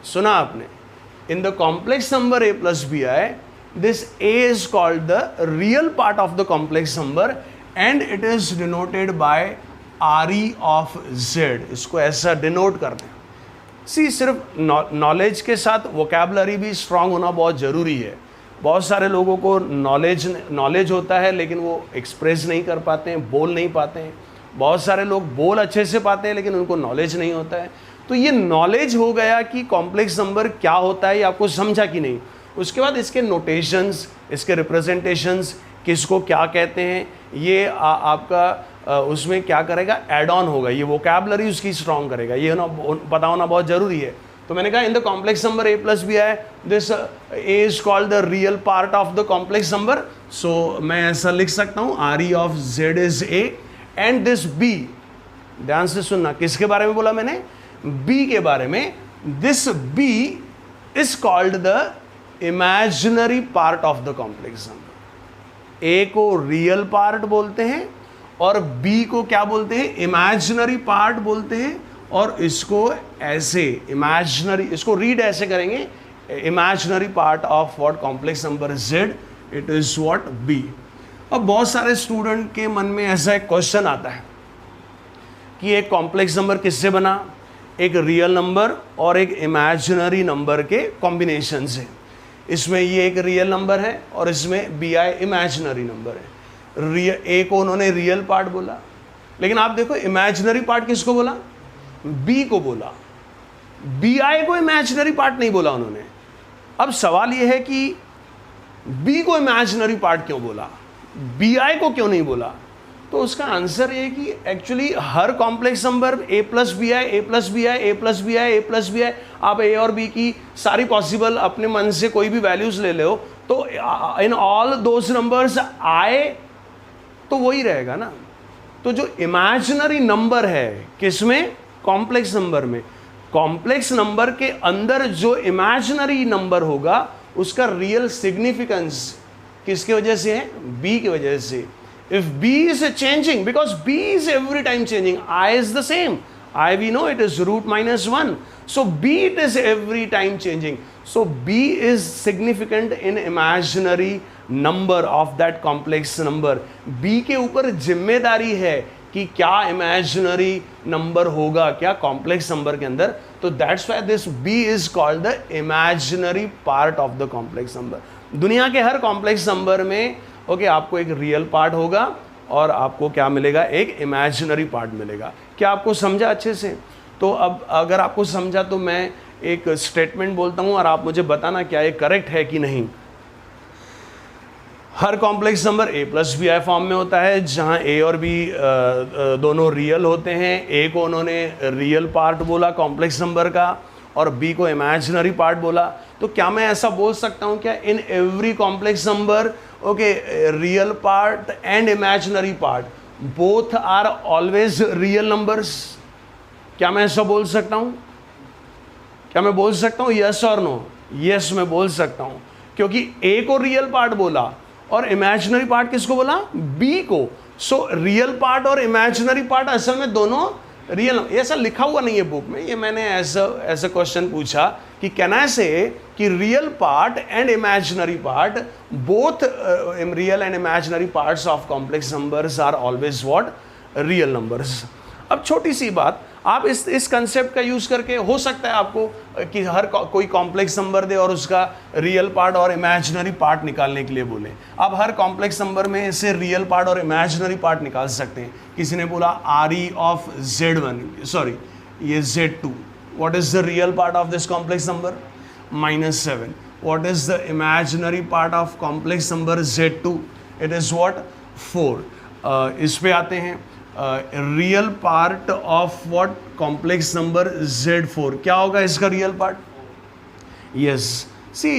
Speaker 1: सुना आपने? इन the complex number a + bi, this a is called the real part of the complex number and it is denoted by re of z। इसको ऐसा denote करते हैं। सिर्फ knowledge के साथ vocabulary भी स्ट्रांग होना बहुत ज़रूरी है। बहुत सारे लोगों को नॉलेज होता है लेकिन वो एक्सप्रेस नहीं कर पाते हैं, बोल नहीं पाते हैं। बहुत सारे लोग बोल अच्छे से पाते हैं लेकिन उनको नॉलेज नहीं होता है। तो ये नॉलेज हो गया कि कॉम्प्लेक्स नंबर क्या होता है, ये आपको समझा कि नहीं। उसके बाद इसके नोटेशंस, इसके रिप्रेजेंटेशंस, किसको क्या कहते हैं, ये आपका उसमें क्या करेगा? ऐड ऑन होगा। ये वोकैबुलरी उसकी स्ट्रॉन्ग करेगा, ये ना पता होना बहुत ज़रूरी है। तो मैंने कहा in the complex number a + bi, this a is called the real part of the complex number. So मैं ऐसा लिख सकता हूँ re of z is a and this b, ध्यान से सुनना, किसके बारे में बोला मैंने? b के बारे में। This b is called the imaginary part of the complex number. A को रियल पार्ट बोलते हैं और बी को क्या बोलते हैं, इमेजिनरी पार्ट बोलते हैं। और इसको ऐसे इमेजिनरी, इसको रीड ऐसे करेंगे, imaginary part of what complex number Z, it is what B. अब बहुत सारे स्टूडेंट के मन में ऐसा एक क्वेश्चन आता है कि एक कॉम्प्लेक्स नंबर किससे बना, एक रियल नंबर और एक इमेजिनरी नंबर के कॉम्बिनेशन से। इसमें ये एक रियल नंबर है और इसमें बी आई इमेजिनरी नंबर है। ए को उन्होंने रियल पार्ट बोला, लेकिन आप देखो इमेजिनरी पार्ट किसको बोला, बी को बोला, बी आई को इमेजिनरी पार्ट नहीं बोला उन्होंने। अब सवाल यह है कि बी को इमेजिनरी पार्ट क्यों बोला, बी आई को क्यों नहीं बोला। तो उसका आंसर ये है कि एक्चुअली हर complex number A plus B I, A plus B I, A plus B I, A plus B I, आप ए और बी की सारी पॉसिबल अपने मन से कोई भी वैल्यूज ले लो, तो इन ऑल दोज नंबर्स आए तो वही रहेगा ना। तो जो इमेजिनरी नंबर है किसमें, कॉम्प्लेक्स नंबर में, कॉम्प्लेक्स नंबर के अंदर जो इमेजिनरी नंबर होगा उसका रियल सिग्निफिकेंस किसके वजह से है, बी की वजह से। If b is changing, because b is every time changing, I is the same, I we know it is root minus 1, so b it is every time changing, so b is significant in imaginary number of that complex number। b के ऊपर जिम्मेदारी है कि क्या imaginary number होगा क्या complex number के अंदर, तो that's why this b is called the imaginary part of the complex number। दुनिया के हर complex number में आपको एक रियल पार्ट होगा और आपको क्या मिलेगा, एक इमेजिनरी पार्ट मिलेगा। क्या आपको समझा अच्छे से? तो अब अगर आपको समझा तो मैं एक स्टेटमेंट बोलता हूं और आप मुझे बताना क्या ये करेक्ट है कि नहीं। हर complex number A plus B I form में होता है, जहां ए और बी दोनों रियल होते हैं। ए को उन्होंने रियल पार्ट बोला कॉम्प्लेक्स नंबर का और बी को इमेजिनरी पार्ट बोला। तो क्या मैं ऐसा बोल सकता हूं क्या, in every complex number real part and imaginary part both are always real numbers? क्या मैं ऐसा बोल सकता हूं? क्या मैं बोल सकता हूं यस और नो? यस मैं बोल सकता हूं, क्योंकि ए को रियल पार्ट बोला और इमेजिनरी पार्ट किसको बोला, बी को। सो रियल पार्ट और इमेजिनरी पार्ट असल में दोनों रियल, ऐसा लिखा हुआ नहीं है बुक में, ये मैंने ऐसा क्वेश्चन पूछा कि कैन आई से कि real part and imaginary part, both real and imaginary parts of complex numbers are always what, real numbers. अब छोटी सी बात, आप इस कंसेप्ट का यूज करके हो सकता है आपको कि हर कोई कॉम्प्लेक्स नंबर दे और उसका रियल पार्ट और इमेजिनरी पार्ट निकालने के लिए बोले। आप हर कॉम्प्लेक्स नंबर में से रियल पार्ट और इमेजिनरी पार्ट निकाल सकते हैं। किसी ने बोला R E of Z1, sorry ये Z2, what is the real part of this complex number, -7। What is the imaginary part of complex number Z2, it is what, 4। इस पे आते हैं, real part of what complex number Z4, क्या होगा इसका real part? Yes सी,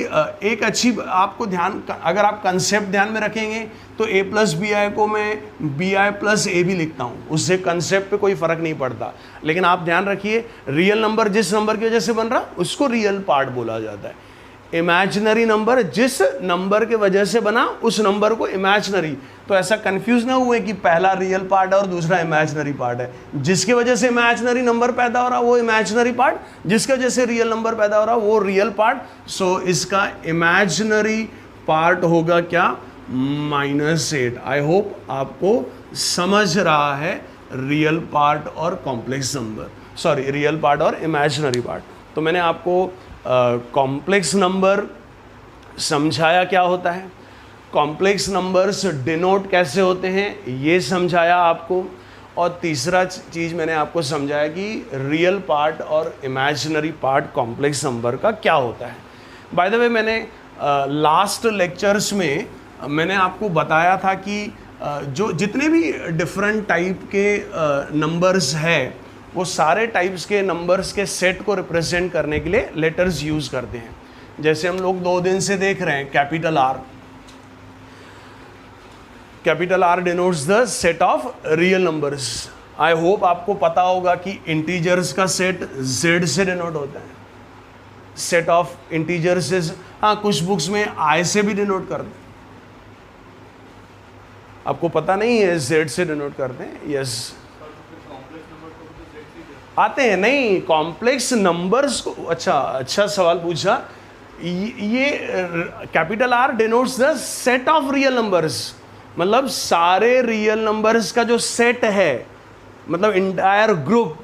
Speaker 1: एक अच्छी आपको ध्यान, अगर आप कंसेप्ट ध्यान में रखेंगे तो a प्लस बी आई को मैं बी आई प्लस ए भी लिखता हूँ, उससे कंसेप्ट पे कोई फर्क नहीं पड़ता। लेकिन आप ध्यान रखिए, रियल नंबर जिस नंबर की वजह से बन रहा उसको रियल पार्ट बोला जाता है। इमेजिनरी नंबर जिस नंबर के वजह से बना उस नंबर को इमेजिनरी। तो ऐसा कंफ्यूज ना हुए कि पहला रियल पार्ट है और दूसरा इमेजिनरी पार्ट है। जिसके वजह से इमेजिनरी नंबर पैदा हो रहा वो इमेजिनरी पार्ट, जिसके वजह से रियल नंबर पैदा हो रहा वो रियल पार्ट। सो इसका इमेजिनरी पार्ट होगा क्या, -8। आई होप आपको समझ रहा है रियल पार्ट और complex number, sorry real part और इमेजिनरी पार्ट। तो मैंने आपको कॉम्प्लेक्स नंबर समझाया क्या होता है, कॉम्प्लेक्स नंबर्स डिनोट कैसे होते हैं ये समझाया आपको, और तीसरा चीज़ मैंने आपको समझाया कि रियल पार्ट और इमेजिनरी पार्ट कॉम्प्लेक्स नंबर का क्या होता है। बाय द वे, मैंने लास्ट लेक्चर्स में मैंने आपको बताया था कि जो जितने भी डिफरेंट टाइप के नंबर्स हैं वो सारे टाइप्स के नंबर्स के सेट को रिप्रेजेंट करने के लिए लेटर्स यूज़ करते हैं। जैसे हम लोग 2 दिन से देख रहे हैं capital R, capital R denotes the set of real numbers. I hope आपको पता होगा कि इंटीजर्स का सेट Z से डिनोट होता है, सेट ऑफ इंटीजर्स, हाँ कुछ बुक्स में I से भी डिनोट करते हैं। आपको पता नहीं है जेड से डिनोट करते हैं? यस, आते हैं। नहीं, कॉम्प्लेक्स नंबर्स को, अच्छा सवाल पूछा। ये capital R denotes the set of real numbers, मतलब सारे रियल नंबर्स का जो सेट है, मतलब entire group,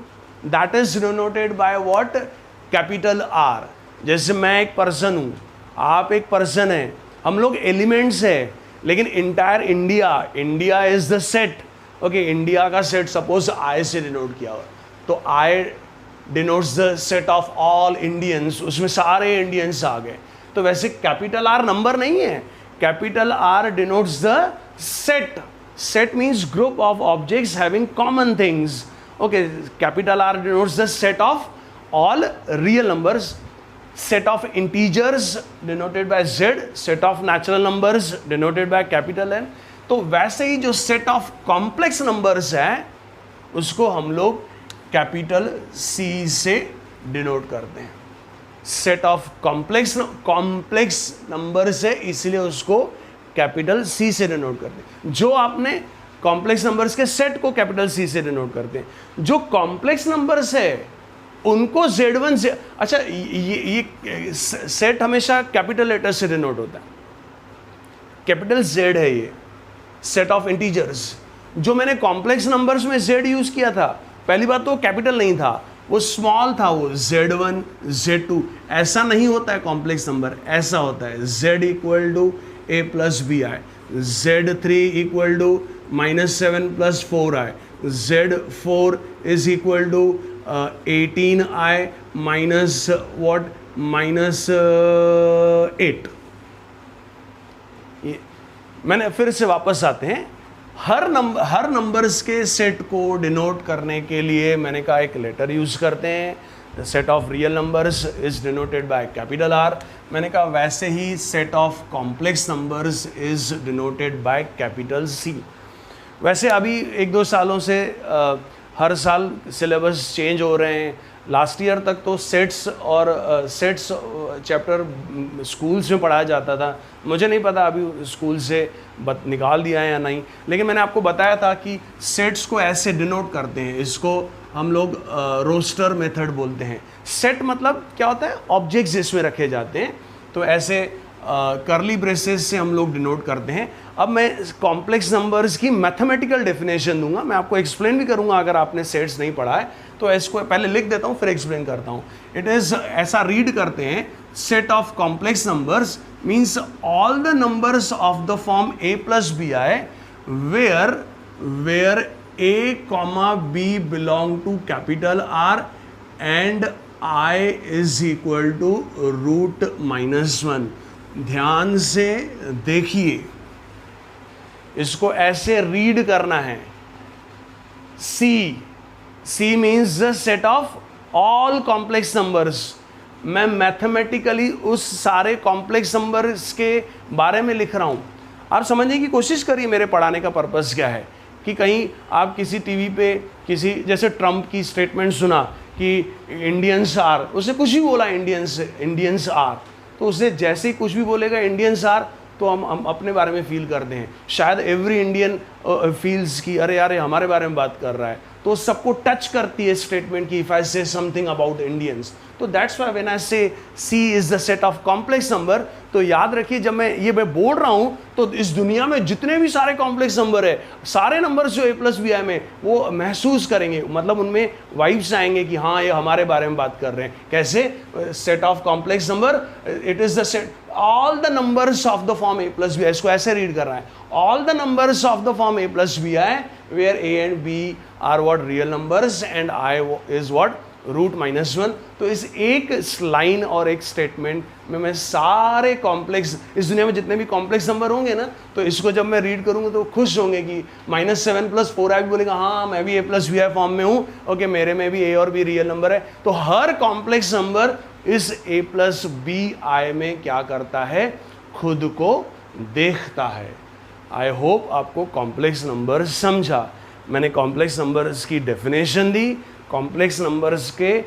Speaker 1: that is denoted by what? Capital R. जैसे मैं एक पर्सन हूँ, आप एक पर्सन है, हम लोग एलिमेंट्स है, लेकिन entire India is the set. Okay, India का सेट सपोज आई से डिनोट किया हुआ, तो I denotes the set of all Indians, उसमें सारे इंडियंस आ गए। तो वैसे कैपिटल आर नंबर नहीं है, capital R denotes the set. Set means group of objects having common things. Okay, capital R denotes the set of all real numbers, set of integers denoted by z, set of natural numbers denoted by capital N। तो वैसे ही जो set of complex numbers है उसको हम लोग capital C से denote करते हैं। set of complex numbers है, इसलिए उसको कैपिटल C से डिनोट करते हैं। जो आपने कॉम्प्लेक्स नंबर्स के सेट को कैपिटल C से डिनोट करते हैं। जो कॉम्प्लेक्स नंबर्स है उनको Z1 से, अच्छा ये सेट हमेशा कैपिटल लेटर से डिनोट होता है। कैपिटल Z है ये सेट ऑफ इंटीजर्स। जो मैंने कॉम्प्लेक्स नंबर्स में Z यूज किया था, पहली बात तो कैपिटल नहीं था, वो स्मॉल था, वो Z1 Z2 ऐसा नहीं होता है। कॉम्प्लेक्स नंबर ऐसा होता है, Z equal to A plus B I, Z3 equal to -7 + 4i, Z4 is equal to 18i minus what? -8। मैंने फिर से वापस आते हैं, हर नंबर्स के सेट को डिनोट करने के लिए मैंने कहा एक लेटर यूज करते हैं। The set of real numbers is denoted by capital R. मैंने कहा वैसे ही set of complex numbers is denoted by capital C. वैसे अभी 1-2 सालों से हर साल सिलेबस चेंज हो रहे हैं। लास्ट ईयर तक तो सेट्स चैप्टर स्कूल्स में पढ़ाया जाता था। मुझे नहीं पता अभी स्कूल से निकाल दिया है या नहीं, लेकिन मैंने आपको बताया था कि सेट्स को ऐसे डिनोट करते हैं। इसको हम लोग रोस्टर मेथड बोलते हैं। सेट मतलब क्या होता है? ऑब्जेक्ट्स इसमें रखे जाते हैं, तो ऐसे करली ब्रेसेस से हम लोग डिनोट करते हैं। अब मैं कॉम्प्लेक्स नंबर्स की मैथमेटिकल डेफिनेशन दूंगा, मैं आपको एक्सप्लेन भी करूंगा अगर आपने सेट्स नहीं पढ़ा है तो। इसको पहले लिख देता हूं फिर एक्सप्लेन करता हूं। इट इज, ऐसा रीड करते हैं, set of complex numbers means all the numbers of the form a + bi where a, b belong to capital R and I is equal to √-1। ध्यान से देखिए, इसको ऐसे रीड करना है। C means the set of all complex numbers. मैं mathematically उस सारे कॉम्प्लेक्स नंबर्स के बारे में लिख रहा हूं। आप समझने की कोशिश करिए मेरे पढ़ाने का पर्पस क्या है। कि कहीं आप किसी टीवी पे किसी, जैसे ट्रम्प की स्टेटमेंट सुना कि इंडियंस आर, उसने कुछ भी बोला इंडियंस आर, तो उससे जैसे ही कुछ भी बोलेगा इंडियंस आर, तो हम अपने बारे में फील करते हैं। शायद एवरी इंडियन फील्स कि अरे यार हमारे बारे में बात कर रहा है, तो सबको टच करती है स्टेटमेंट की। If I say something about Indians, तो that's why when I say C is the set of complex number, तो याद रखिए जब मैं बोल रहा हूं तो इस दुनिया में जितने भी सारे कॉम्प्लेक्स नंबर है, सारे नंबर्स जो a + bi में, वो महसूस करेंगे, मतलब उनमें वाइब्स आएंगे कि हाँ ये हमारे बारे में बात कर रहे हैं। कैसे? Set of complex number, it is the set all the numbers of the form a + bi। इसको ऐसे रीड कर रहा है, all the numbers of the form a + bi where a and b are what? real numbers and I is what? √-1। तो इस एक line और एक स्टेटमेंट में मैं सारे कॉम्प्लेक्स, इस दुनिया में जितने भी कॉम्प्लेक्स नंबर होंगे ना, तो इसको जब मैं रीड करूंगा तो खुश होंगे कि -7 + 4i भी बोलेगा हाँ मैं भी a + bi फॉर्म में हूँ, ओके मेरे में भी a और b रियल नंबर है। तो हर कॉम्प्लेक्स नंबर इस a + bi में क्या करता है? खुद को देखता है। आई होप आपको कॉम्प्लेक्स नंबर समझा। मैंने कॉम्प्लेक्स नंबर्स की डेफिनेशन दी, कॉम्प्लेक्स नंबर्स के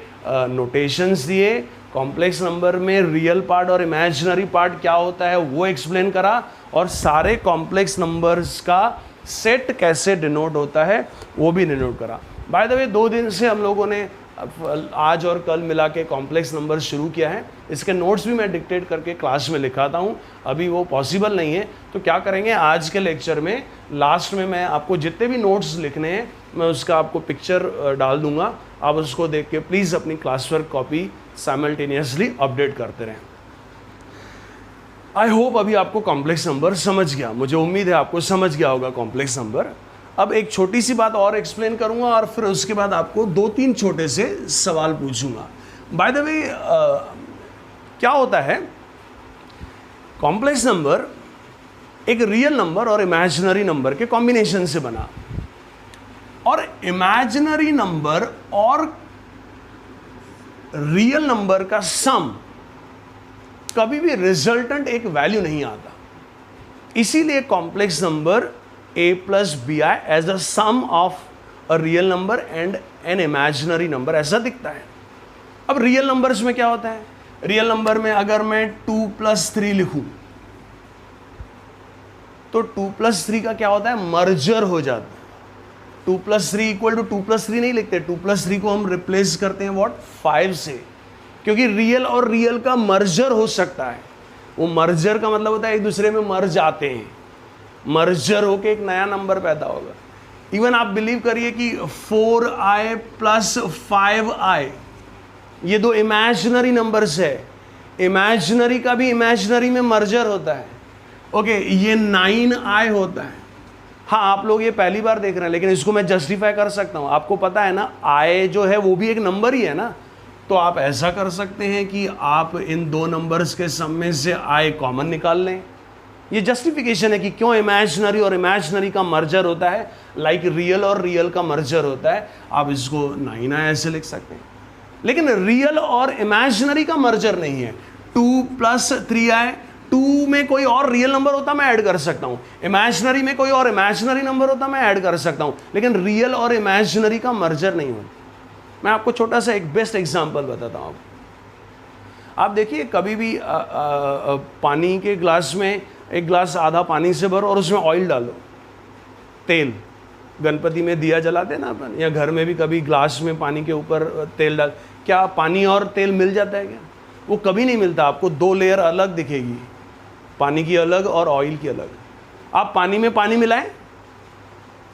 Speaker 1: नोटेशंस दिए, कॉम्प्लेक्स नंबर में रियल पार्ट और इमेजिनरी पार्ट क्या होता है वो एक्सप्लेन करा, और सारे कॉम्प्लेक्स नंबर्स का सेट कैसे डिनोट होता है वो भी डिनोट करा। बाय द वे 2 दिन से हम लोगों ने आज और कल मिला के कॉम्प्लेक्स नंबर शुरू किया है। इसके नोट्स भी मैं डिक्टेट करके क्लास में लिखाता हूँ, अभी वो पॉसिबल नहीं है। तो क्या करेंगे, आज के लेक्चर में लास्ट में मैं आपको जितने भी नोट्स लिखने हैं मैं उसका आपको पिक्चर डाल दूंगा, आप उसको देख के प्लीज़ अपनी class work copy simultaneously update करते रहें। आई होप अभी आपको कॉम्प्लेक्स नंबर समझ गया, मुझे उम्मीद है आपको समझ गया होगा कॉम्प्लेक्स नंबर। अब एक छोटी सी बात और एक्सप्लेन करूंगा और फिर उसके बाद आपको 2-3 छोटे से सवाल पूछूंगा। बाय द वे क्या होता है, कॉम्प्लेक्स नंबर एक रियल नंबर और इमेजिनरी नंबर के कॉम्बिनेशन से बना, और इमेजिनरी नंबर और रियल नंबर का सम कभी भी रिजल्टेंट एक वैल्यू नहीं आता। इसीलिए complex number a plus bi as the sum of a real number and an imaginary number ऐसा दिखता है। अब रियल नंबर्स में क्या होता है, रियल नंबर में अगर मैं 2 + 3 लिखूं तो 2 + 3 का क्या होता है, मर्जर हो जाता है। 2 + 3 = 2 + 3 नहीं लिखते, 2 + 3 को हम रिप्लेस करते हैं व्हाट, 5 से, क्योंकि रियल और रियल का मर्जर हो सकता है। वो मर्जर का मतलब होता है एक दूसरे में मर जाते हैं, मर्जर होके एक नया नंबर पैदा होगा। इवन आप बिलीव करिए कि 4i + 5i ये 2 इमेजिनरी नंबर्स है, इमेजिनरी का भी इमेजिनरी में मर्जर होता है। ओके, ये 9i होता है। हाँ, आप लोग ये पहली बार देख रहे हैं, लेकिन इसको मैं जस्टिफाई कर सकता हूँ। आपको पता है ना, i जो है वो भी एक नंबर ही है ना, तो आप ऐसा कर सकते हैं कि आप इन 2 नंबर्स के सम में से i कॉमन निकाल लें। ये जस्टिफिकेशन है कि क्यों इमेजिनरी और इमेजिनरी का मर्जर होता है, लाइक रियल और रियल का मर्जर होता है। आप इसको 9i ऐसे लिख सकते हैं, लेकिन रियल और इमेजिनरी का मर्जर नहीं है। 2 + 3i, 2 में कोई और रियल नंबर होता मैं ऐड कर सकता हूँ, इमेजिनरी में कोई और इमेजिनरी नंबर होता मैं ऐड कर सकता हूँ, लेकिन रियल और इमेजिनरी का मर्जर नहीं होता। मैं आपको छोटा सा एक बेस्ट एग्जाम्पल बताता हूँ। आप देखिए, कभी भी पानी के ग्लास में एक ग्लास आधा पानी से भरो और उसमें ऑयल डालो, तेल, गणपति में दिया जलाते ना अपन, या घर में भी कभी ग्लास में पानी के ऊपर तेल डाल, क्या पानी और तेल मिल जाता है क्या? वो कभी नहीं मिलता। आपको 2 लेयर अलग दिखेगी, पानी की अलग और ऑयल की अलग। आप पानी में पानी मिलाएं,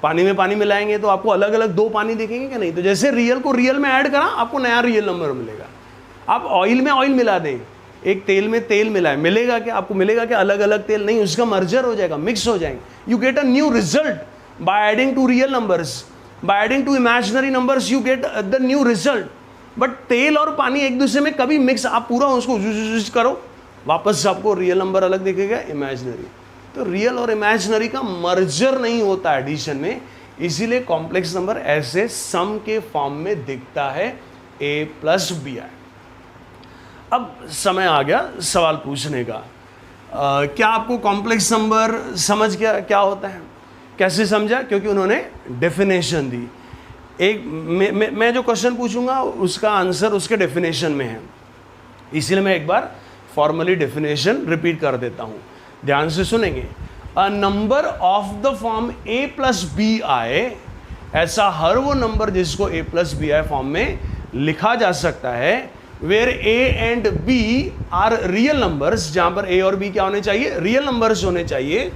Speaker 1: पानी में पानी मिलाएंगे तो आपको अलग अलग 2 पानी दिखेंगे क्या? नहीं। तो जैसे रियल को रियल में ऐड करा, आपको नया रियल नंबर मिलेगा। आप ऑयल में ऑयल मिला दें, एक तेल में तेल मिलाए, मिलेगा क्या? आपको मिलेगा क्या अलग अलग तेल? नहीं, उसका मर्जर हो जाएगा, मिक्स हो जाएंगे। You get a new result by adding to real numbers, by adding to imaginary numbers you get the new result. But तेल और पानी एक दूसरे में कभी मिक्स, आप पूरा उसको करो, वापस आपको रियल नंबर अलग दिखेगा, इमेजिनरी। तो रियल और इमेजिनरी का मर्जर नहीं होता एडिशन में, इसीलिए कॉम्प्लेक्स नंबर ऐसे सम के फॉर्म में दिखता है, a + bi। अब समय आ गया सवाल पूछने का। क्या आपको कॉम्प्लेक्स नंबर समझ गया क्या होता है? कैसे समझा? क्योंकि उन्होंने डेफिनेशन दी। एक मैं जो क्वेश्चन पूछूंगा उसका आंसर उसके डेफिनेशन में है, इसीलिए मैं एक बार फॉर्मली डेफिनेशन रिपीट कर देता हूँ, ध्यान से सुनेंगे। A number of the form a + bi, ऐसा हर वो नंबर जिसको a + bi फॉर्म में लिखा जा सकता है, where a and b are real numbers, जहां पर a और b क्या होने चाहिए? रियल नंबर्स होने चाहिए,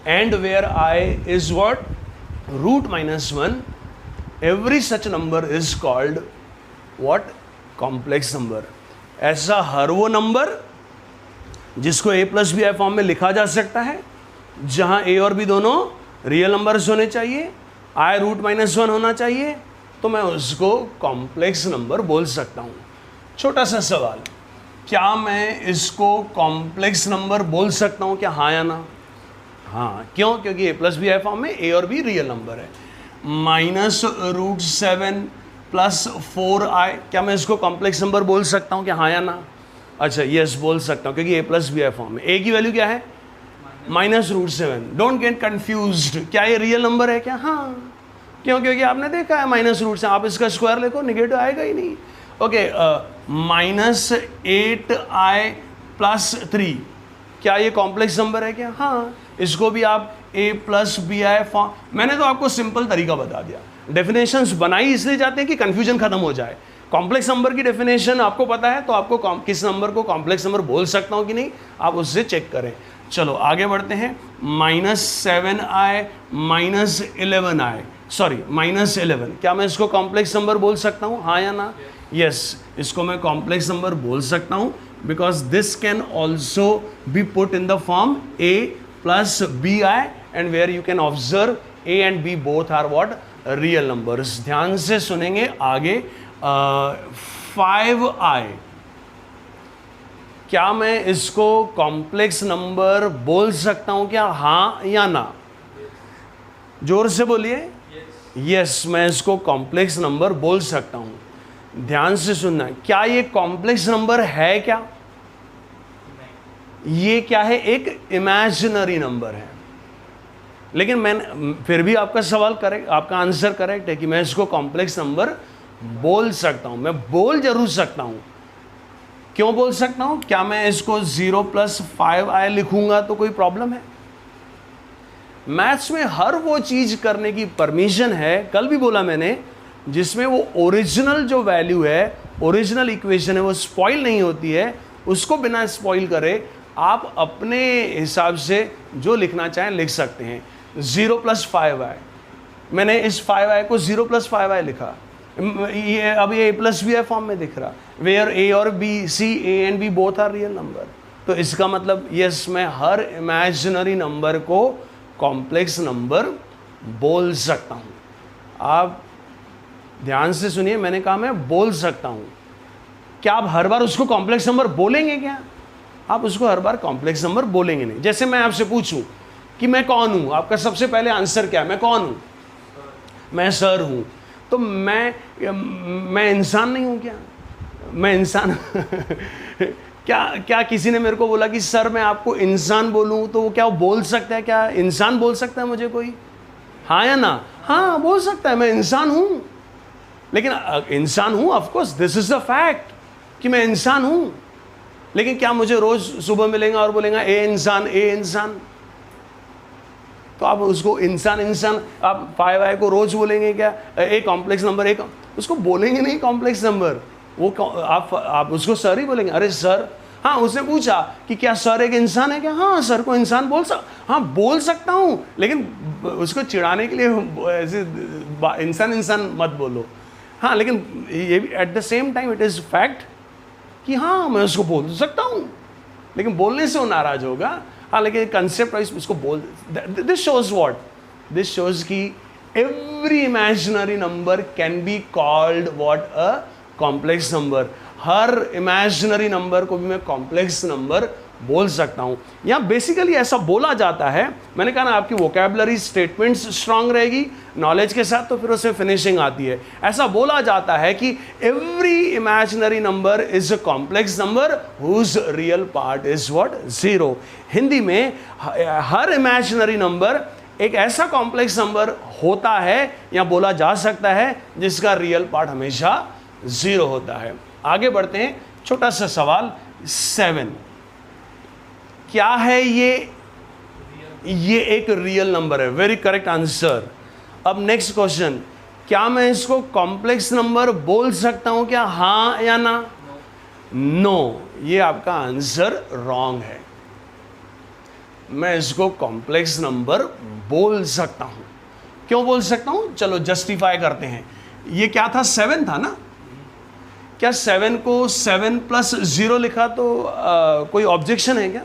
Speaker 1: and where i is what? √-1, every such number is called what? Complex number. ऐसा हर वो नंबर जिसको a + bi फॉर्म में लिखा जा सकता है, जहां a और b दोनों रियल नंबर्स होने चाहिए, i √-1 होना चाहिए, तो मैं उसको कॉम्प्लेक्स नंबर बोल सकता हूं। छोटा सा सवाल, क्या मैं इसको कॉम्प्लेक्स नंबर बोल सकता हूं क्या? हाँ या ना? हाँ। क्यों? क्योंकि a + bi फॉर्म में a और b रियल नंबर है। -√7 + 4i, क्या मैं इसको कॉम्प्लेक्स नंबर बोल सकता हूं क्या? हाँ या ना? अच्छा, यस बोल सकता हूं, क्योंकि a + bi फॉर्म में a की वैल्यू क्या है? -√7। डोंट गेट कंफ्यूज्ड, क्या ये रियल नंबर है क्या? हाँ। क्यों? क्योंकि आपने देखा है -√7, आप इसका स्क्वायर लिखो, निगेटिव आएगा ही नहीं। ओके, -8i + 3 क्या ये कॉम्प्लेक्स नंबर है क्या? हाँ, इसको भी आप a plus B I form, मैंने तो आपको सिंपल तरीका बता दिया। डेफिनेशंस बनाई इसलिए जाते हैं कि कंफ्यूजन खत्म हो जाए। कॉम्प्लेक्स नंबर की डेफिनेशन आपको पता है तो आपको किस नंबर को कॉम्प्लेक्स नंबर बोल सकता हूँ कि नहीं, आप उससे चेक करें। चलो आगे बढ़ते हैं। -7i -11i, सॉरी -11, क्या मैं इसको कॉम्प्लेक्स नंबर बोल सकता हूँ, हाँ या ना? यस, इसको मैं कॉम्प्लेक्स नंबर बोल सकता हूँ because this can also be put in the form a plus B I and where you can observe a and b both are what, real numbers. ध्यान से सुनेंगे आगे। 5i, क्या मैं इसको कॉम्प्लेक्स नंबर बोल सकता हूं क्या, हाँ या ना? जोर से बोलिए। यस, मैं इसको कॉम्प्लेक्स नंबर बोल सकता हूं। ध्यान से सुनना, क्या ये कॉम्प्लेक्स नंबर है क्या? ये क्या है? एक इमेजिनरी नंबर है। लेकिन मैंने फिर भी आपका सवाल करेक्ट, आपका आंसर करेक्ट है कि मैं इसको कॉम्प्लेक्स नंबर बोल सकता हूं। मैं बोल जरूर सकता हूं। क्यों बोल सकता हूं? क्या मैं इसको 0 + 5i लिखूंगा तो कोई प्रॉब्लम है? मैथ्स में हर वो चीज करने की परमिशन है, कल भी बोला मैंने, जिसमें वो ओरिजिनल जो वैल्यू है, ओरिजिनल इक्वेशन है, वो स्पॉइल नहीं होती है। उसको बिना स्पॉइल करे आप अपने हिसाब से जो लिखना चाहें लिख सकते हैं। 0 + 5i, मैंने इस 5i को 0 + 5i लिखा। ये अब ये a + b फॉर्म में दिख रहा, वेयर a और b, c, a and b both are real number. तो इसका मतलब यस, मैं हर इमेजिनरी नंबर को कॉम्प्लेक्स नंबर बोल सकता हूँ। आप ध्यान से सुनिए, मैंने कहा मैं बोल सकता हूँ। क्या आप हर बार उसको कॉम्प्लेक्स नंबर बोलेंगे क्या? आप उसको हर बार कॉम्प्लेक्स नंबर बोलेंगे नहीं। जैसे मैं आपसे पूछूं कि मैं कौन हूं, आपका सबसे पहले आंसर क्या है? मैं कौन हूं? मैं सर हूं। तो मैं इंसान नहीं हूं क्या? मैं इंसान क्या किसी ने मेरे को बोला कि सर मैं आपको इंसान बोलूं, तो वो क्या वो बोल सकता है? क्या इंसान बोल सकता है मुझे कोई, हाँ या ना? हाँ, बोल सकता है, मैं इंसान हूं। लेकिन इंसान हूं, of course this is the fact कि मैं इंसान हूं। लेकिन क्या मुझे रोज सुबह मिलेंगे और बोलेंगे ए इंसान, ए इंसान? तो आप उसको इंसान इंसान, आप 5i को रोज बोलेंगे क्या? ए कॉम्प्लेक्स नंबर, एक उसको बोलेंगे नहीं कॉम्प्लेक्स नंबर। वो आप उसको सर ही बोलेंगे। अरे सर, हाँ, उसने पूछा कि क्या सर एक इंसान है क्या? हाँ, सर को इंसान बोल सकता हूँ, लेकिन उसको चिढ़ाने के लिए ऐसे इंसान इंसान मत बोलो। हाँ, लेकिन ये eight the same time it is fact कि हाँ मैं उसको बोल सकता हूँ, लेकिन बोलने से वो नाराज होगा। हाँ, लेकिन कंसेप्ट वाइज उसको बोल, this shows what, this shows कि every imaginary number can be called what, a complex number. हर इमेजिनरी नंबर को भी मैं कॉम्प्लेक्स नंबर बोल सकता हूँ। यहाँ बेसिकली ऐसा बोला जाता है, मैंने कहा ना आपकी वोकैबुलरी स्टेटमेंट्स स्ट्रांग रहेगी नॉलेज के साथ, तो फिर उससे फिनिशिंग आती है। ऐसा बोला जाता है कि every imaginary number is a complex number whose real part is what, 0। Hindi में हर इमेजिनरी नंबर एक ऐसा कॉम्प्लेक्स नंबर होता है या बोला जा सकता है जिसका रियल पार्ट हमेशा 0 होता है। आगे बढ़ते हैं, छोटा सा सवाल 7, क्या है ये एक रियल नंबर है। Very correct answer. अब नेक्स्ट क्वेश्चन, क्या मैं इसको कॉम्प्लेक्स नंबर बोल सकता हूं क्या, हाँ या ना? नो, ये आपका आंसर रॉन्ग है। मैं इसको कॉम्प्लेक्स नंबर बोल सकता हूं। क्यों बोल सकता हूं? चलो जस्टिफाई करते हैं। ये क्या था, 7 था ना? क्या 7 को 7 + 0 लिखा तो कोई ऑब्जेक्शन है क्या?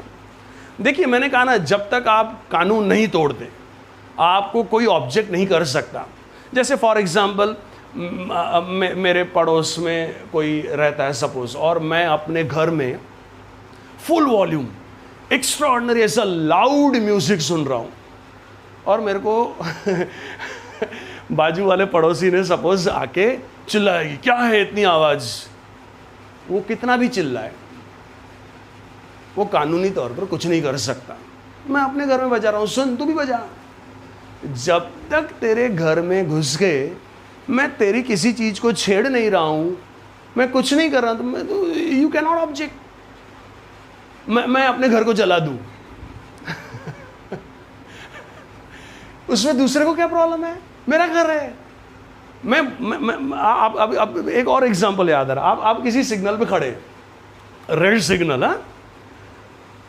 Speaker 1: देखिए, मैंने कहा ना, जब तक आप कानून नहीं तोड़ते आपको कोई ऑब्जेक्ट नहीं कर सकता। जैसे फॉर एग्जांपल मेरे पड़ोस में कोई रहता है सपोज, और मैं अपने घर में फुल वॉल्यूम एक्स्ट्राऑर्डिनरी ऐसा लाउड म्यूजिक सुन रहा हूँ, और मेरे को बाजू वाले पड़ोसी ने सपोज आके चिल्लाएगी, क्या है इतनी आवाज़? वो कितना भी चिल्लाए, वो कानूनी तौर पर कुछ नहीं कर सकता। मैं अपने घर में बजा रहा हूँ, सुन तू भी बजा। जब तक तेरे घर में घुस गए, मैं तेरी किसी चीज़ को छेड़ नहीं रहा हूँ, मैं कुछ नहीं कर रहा, तो यू कैन नॉट ऑब्जेक्ट। मैं अपने घर को जला दूं उसमें दूसरे को क्या प्रॉब्लम है? मेरा घर है। आप एक और एग्जांपल याद आ रहा, आप किसी सिग्नल पे खड़े, रेड सिग्नल है,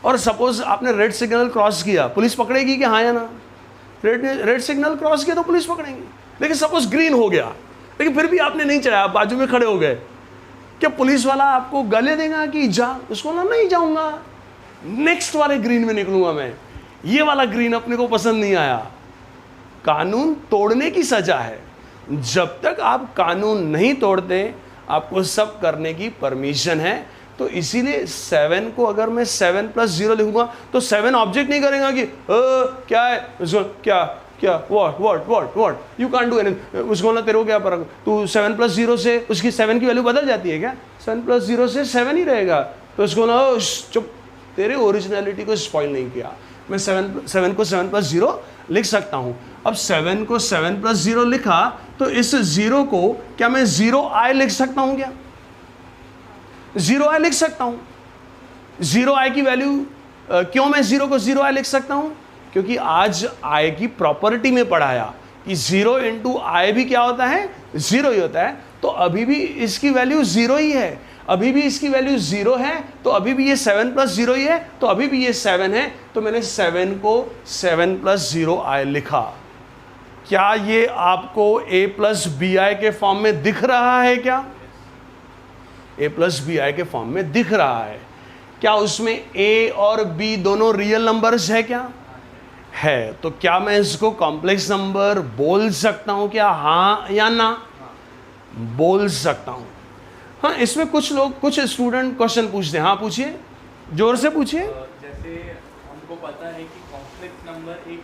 Speaker 1: और सपोज आपने रेड सिग्नल क्रॉस किया, पुलिस पकड़ेगी कि हाँ या ना? रेड सिग्नल क्रॉस किया तो पुलिस पकड़ेंगे। लेकिन सपोज ग्रीन हो गया, लेकिन फिर भी आपने नहीं चढ़ाया, बाजू में खड़े हो गए, क्या पुलिस वाला आपको गाली देगा कि जा? उसको ना, नहीं जाऊंगा, नेक्स्ट वाले ग्रीन में निकलूंगा मैं, ये वाला ग्रीन अपने को पसंद नहीं आया। कानून तोड़ने की सजा है। जब तक आप कानून नहीं तोड़ते आपको सब करने की परमिशन है। तो इसीलिए 7 को अगर मैं 7+0 लिखूंगा तो 7 ऑब्जेक्ट नहीं करेगा कि क्या है उसको, क्या क्या what you can't do anything, उसको ना तेरे को क्या फर्क, तू 7+0 से उसकी 7 की वैल्यू बदल जाती है क्या? 7+0 से 7 ही रहेगा, तो उसको ना चुप, तेरे ओरिजिनलिटी को स्पॉइल नहीं किया। मैं 7 को 7+0 लिख सकता हूं। अब 7 को 7+0 लिखा तो इस 0 को क्या मैं 0i लिख सकता हूं क्या? 0i लिख सकता हूं। 0i की वैल्यू क्यों मैं 0 को 0i लिख सकता हूं? क्योंकि आज i की प्रॉपर्टी में पढ़ाया कि 0 इंटू i भी क्या होता है? 0 ही होता है। तो अभी भी इसकी वैल्यू 0 ही है, अभी भी इसकी वैल्यू 0 है, तो अभी भी ये 7+0 ही है, तो अभी भी ये 7 है। तो मैंने 7 को 7+0i लिखा। क्या ये आपको a+bi के फॉर्म में दिख रहा है? क्या a+bi के फॉर्म में दिख रहा है? क्या उसमें a और b दोनों रियल नंबर्स है? क्या है? तो क्या मैं इसको कॉम्प्लेक्स नंबर बोल सकता हूं क्या? हाँ या ना? बोल सकता हूं। हाँ, इसमें कुछ लोग, कुछ स्टूडेंट क्वेश्चन पूछते हैं। हाँ पूछिए, जोर से पूछिए।
Speaker 2: जैसे हमको पता है कि कॉम्प्लेक्स नंबर एक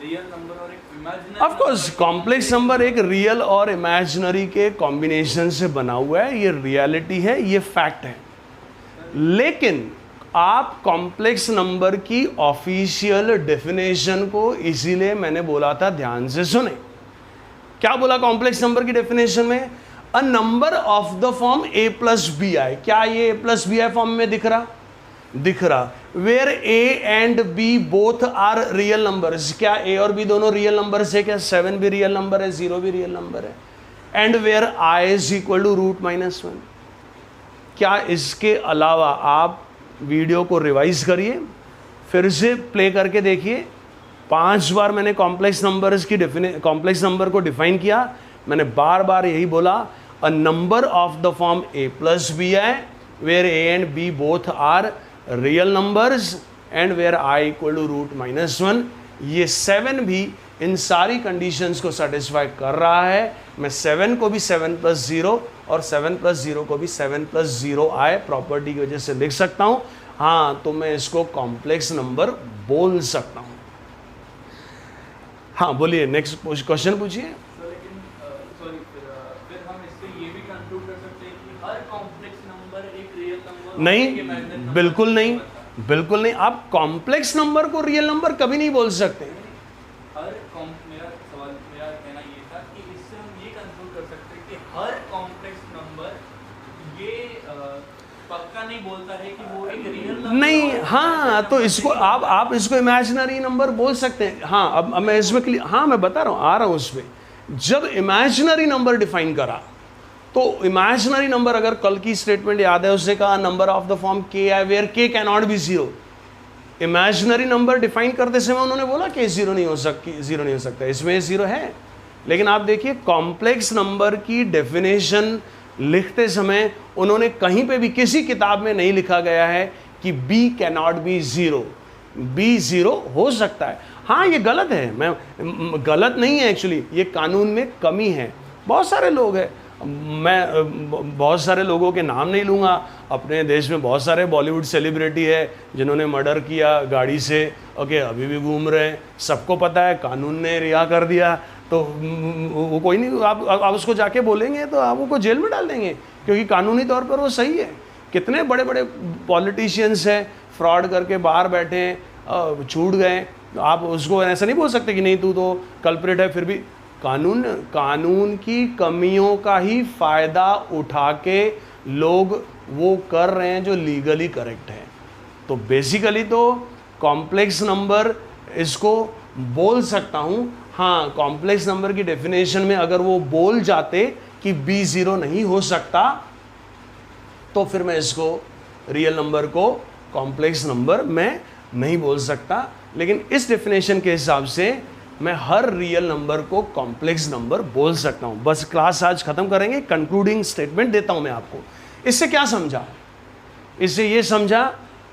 Speaker 2: रियल नंबर और एक imaginary,
Speaker 1: of course complex number एक रियल और इमेजिनरी के कॉम्बिनेशन से बना हुआ है, ये रियलिटी है, ये फैक्ट है। लेकिन आप कॉम्प्लेक्स नंबर की ऑफिशियल डेफिनेशन को, इसीलिए मैंने बोला था ध्यान से सुने। क्या बोला कॉम्प्लेक्स नंबर की डेफिनेशन में? अ number of the form a+bi। क्या ये a+bi फॉर्म में दिख रहा? दिख रहा। Where a and b both are real numbers. क्या a और b दोनों रियल नंबर्स है? क्या 7 भी रियल नंबर है, 0 भी रियल नंबर है? And where i is equal to √-1। क्या इसके अलावा आप वीडियो को रिवाइज करिए, फिर से प्ले करके देखिए। 5 बार मैंने कॉम्प्लेक्स नंबर्स की कॉम्प्लेक्स नंबर को डिफाइन किया। मैंने बार बार यही बोला, a number of the form a+bi where a and b both are real numbers and where i equal to √-1। ये 7 भी इन सारी कंडीशंस को सेटिस्फाई कर रहा है। मैं 7 को भी 7+0 और 7+0 को भी 7+0i प्रॉपर्टी की वजह से लिख सकता हूं। हाँ, तो मैं इसको कॉम्प्लेक्स नंबर बोल सकता हूं। हाँ बोलिए, नेक्स्ट क्वेश्चन पूछिए।
Speaker 2: लेकिन सॉरी, फिर हम इससे ये भी कंक्लूड कर सकते हैं कि हर कॉम्प्लेक्स नंबर एक रियल नंबर
Speaker 1: नहीं, बिल्कुल नहीं, बिल्कुल नहीं। आप कॉम्प्लेक्स नंबर को रियल नंबर कभी नहीं बोल सकते।
Speaker 2: मेरा कहना ये था कि इससे हम ये कंक्लूड कर सकते हैं कि हर कॉम्प्लेक्स नंबर ये पक्का नहीं बोलता है कि वो एक रियल नंबर
Speaker 1: नहीं। हाँ, तो इसको आप इसको इमेजिनरी नंबर बोल सकते हैं। हाँ, अब मैं इसमें हाँ मैं बता रहा हूँ, आ रहा हूँ उसमें। जब इमेजिनरी नंबर डिफाइन करा तो इमेजिनरी नंबर, अगर कल की स्टेटमेंट याद है, उसने कहा number of the form k है where k can not be 0। Imaginary number define करते समय उन्होंने बोला कि 0 नहीं हो सकता। इसमें 0 है। लेकिन आप देखिए, कॉम्प्लेक्स नंबर की डेफिनेशन लिखते समय उन्होंने कहीं पे भी किसी किताब में नहीं लिखा गया है कि b can not be 0। b 0 हो सकता है। हाँ, ये गलत है, मैं गलत नहीं है एक्चुअली, ये कानून में कमी है। बहुत सारे लोग हैं, मैं बहुत सारे लोगों के नाम नहीं लूँगा। अपने देश में बहुत सारे बॉलीवुड सेलिब्रिटी है जिन्होंने मर्डर किया गाड़ी से, ओके, अभी भी घूम रहे हैं, सबको पता है, कानून ने रिहा कर दिया। तो वो कोई नहीं, आप उसको जाके बोलेंगे तो आप उसको जेल में डाल देंगे, क्योंकि कानूनी तौर पर वो सही है। कितने बड़े बड़े पॉलिटिशियंस हैं फ्रॉड करके बाहर बैठे हैं, छूट गए। आप उसको ऐसा नहीं बोल सकते कि नहीं तू तो कल्प्रिट है। फिर भी कानून की कमियों का ही फ़ायदा उठा के लोग वो कर रहे हैं जो लीगली करेक्ट है। तो बेसिकली तो कॉम्प्लेक्स नंबर इसको बोल सकता हूँ। हाँ, कॉम्प्लेक्स नंबर की डेफिनेशन में अगर वो बोल जाते कि b 0 नहीं हो सकता, तो फिर मैं इसको रियल नंबर को कॉम्प्लेक्स नंबर मैं नहीं बोल सकता। लेकिन इस डेफिनेशन के हिसाब से मैं हर रियल नंबर को कॉम्प्लेक्स नंबर बोल सकता हूँ। बस क्लास आज खत्म करेंगे, कंक्लूडिंग स्टेटमेंट देता हूँ मैं आपको। इससे क्या समझा? इससे ये समझा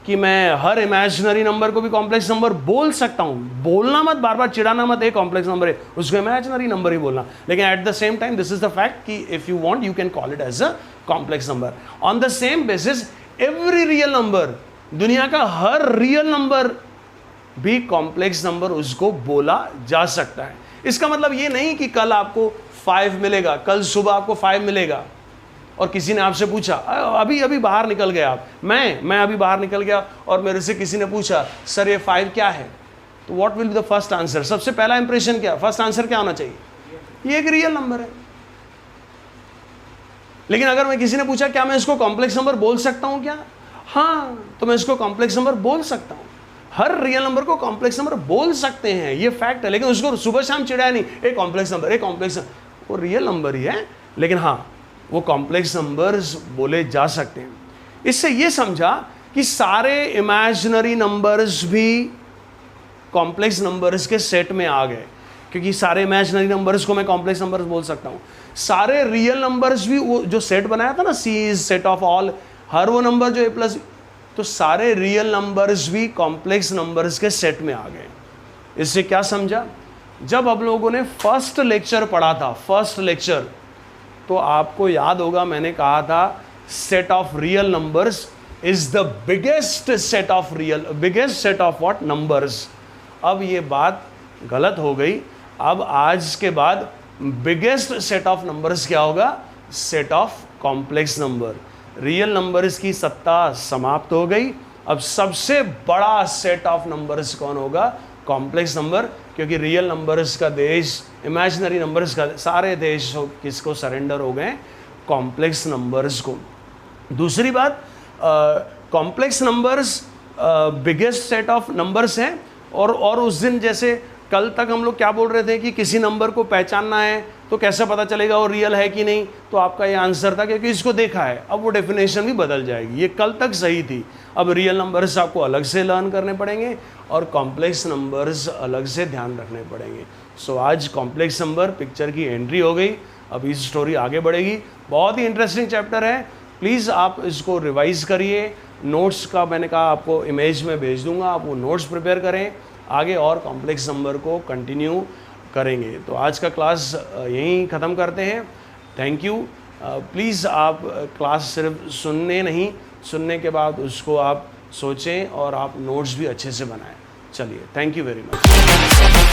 Speaker 1: कि मैं हर इमेजिनरी नंबर को भी कॉम्प्लेक्स नंबर बोल सकता हूँ। बोलना मत, बार बार चिढ़ाना मत, एक कॉम्प्लेक्स नंबर है उसको इमेजिनरी नंबर ही बोलना, लेकिन at the same time this is the fact कि if you want you can call it as a complex number. On the same basis every real number, दुनिया का हर रियल नंबर भी कॉम्प्लेक्स नंबर उसको बोला जा सकता है। इसका मतलब ये नहीं कि कल आपको 5 मिलेगा, कल सुबह आपको 5 मिलेगा और किसी ने आपसे पूछा, अभी बाहर निकल गया आप, मैं अभी बाहर निकल गया और मेरे से किसी ने पूछा सर ये 5 क्या है, तो what will be the first answer? सबसे पहला इंप्रेशन क्या, फर्स्ट आंसर क्या होना चाहिए? ये एक रियल नंबर है। लेकिन अगर मैं किसी ने पूछा क्या मैं इसको कॉम्प्लेक्स नंबर बोल सकता हूं क्या, हाँ, तो मैं इसको कॉम्प्लेक्स नंबर बोल सकता हूं। हर रियल नंबर को कॉम्प्लेक्स नंबर बोल सकते हैं, ये फैक्ट है। लेकिन उसको सुबह शाम चिढ़ाया नहीं, एक कॉम्प्लेक्स नंबर, एक कॉम्प्लेक्स, वो रियल नंबर ही है, लेकिन हाँ वो कॉम्प्लेक्स नंबर्स बोले जा सकते हैं। इससे ये समझा कि सारे इमेजिनरी नंबर्स भी कॉम्प्लेक्स नंबर्स के सेट में आ गए, क्योंकि सारे इमेजिनरी नंबर्स को मैं कॉम्प्लेक्स नंबर्स बोल सकता हूँ। सारे रियल नंबर्स भी, वो जो सेट बनाया था ना, सी इज सेट ऑफ ऑल, हर वो नंबर जो a प्लस, तो सारे रियल नंबर्स भी कॉम्प्लेक्स नंबर्स के सेट में आ गए। इससे क्या समझा? जब हम लोगों ने फर्स्ट लेक्चर पढ़ा था, फर्स्ट लेक्चर, तो आपको याद होगा मैंने कहा था set of real numbers is the biggest set of real, biggest set of what, numbers. अब ये बात गलत हो गई। अब आज के बाद बिगेस्ट सेट ऑफ नंबर्स क्या होगा? Set of complex number. Real numbers की सत्ता समाप्त हो गई। अब सबसे बड़ा सेट ऑफ नंबर्स कौन होगा? कॉम्प्लेक्स नंबर, क्योंकि रियल नंबर्स का देश, इमेजिनरी नंबर्स का सारे देश किसको सरेंडर हो गए? कॉम्प्लेक्स नंबर्स को। दूसरी बात, complex numbers biggest set of numbers हैं। और उस दिन, जैसे कल तक हम लोग क्या बोल रहे थे कि किसी नंबर को पहचानना है तो कैसे पता चलेगा वो रियल है कि नहीं, तो आपका ये आंसर था क्योंकि इसको देखा है। अब वो डेफिनेशन भी बदल जाएगी, ये कल तक सही थी। अब रियल नंबर्स आपको अलग से लर्न करने पड़ेंगे और कॉम्प्लेक्स नंबर्स अलग से ध्यान रखने पड़ेंगे। सो आज कॉम्प्लेक्स नंबर पिक्चर की एंट्री हो गई। अब इस स्टोरी आगे बढ़ेगी। बहुत ही इंटरेस्टिंग चैप्टर है, प्लीज़ आप इसको रिवाइज़ करिए। नोट्स का मैंने कहा आपको इमेज में भेज दूंगा, आप वो नोट्स प्रिपेयर करें, आगे और कॉम्प्लेक्स नंबर को कंटिन्यू करेंगे। तो आज का क्लास यहीं ख़त्म करते हैं। Thank you. प्लीज़ आप क्लास सिर्फ सुनने नहीं, सुनने के बाद उसको आप सोचें और आप नोट्स भी अच्छे से बनाएं। चलिए, थैंक यू वेरी मच।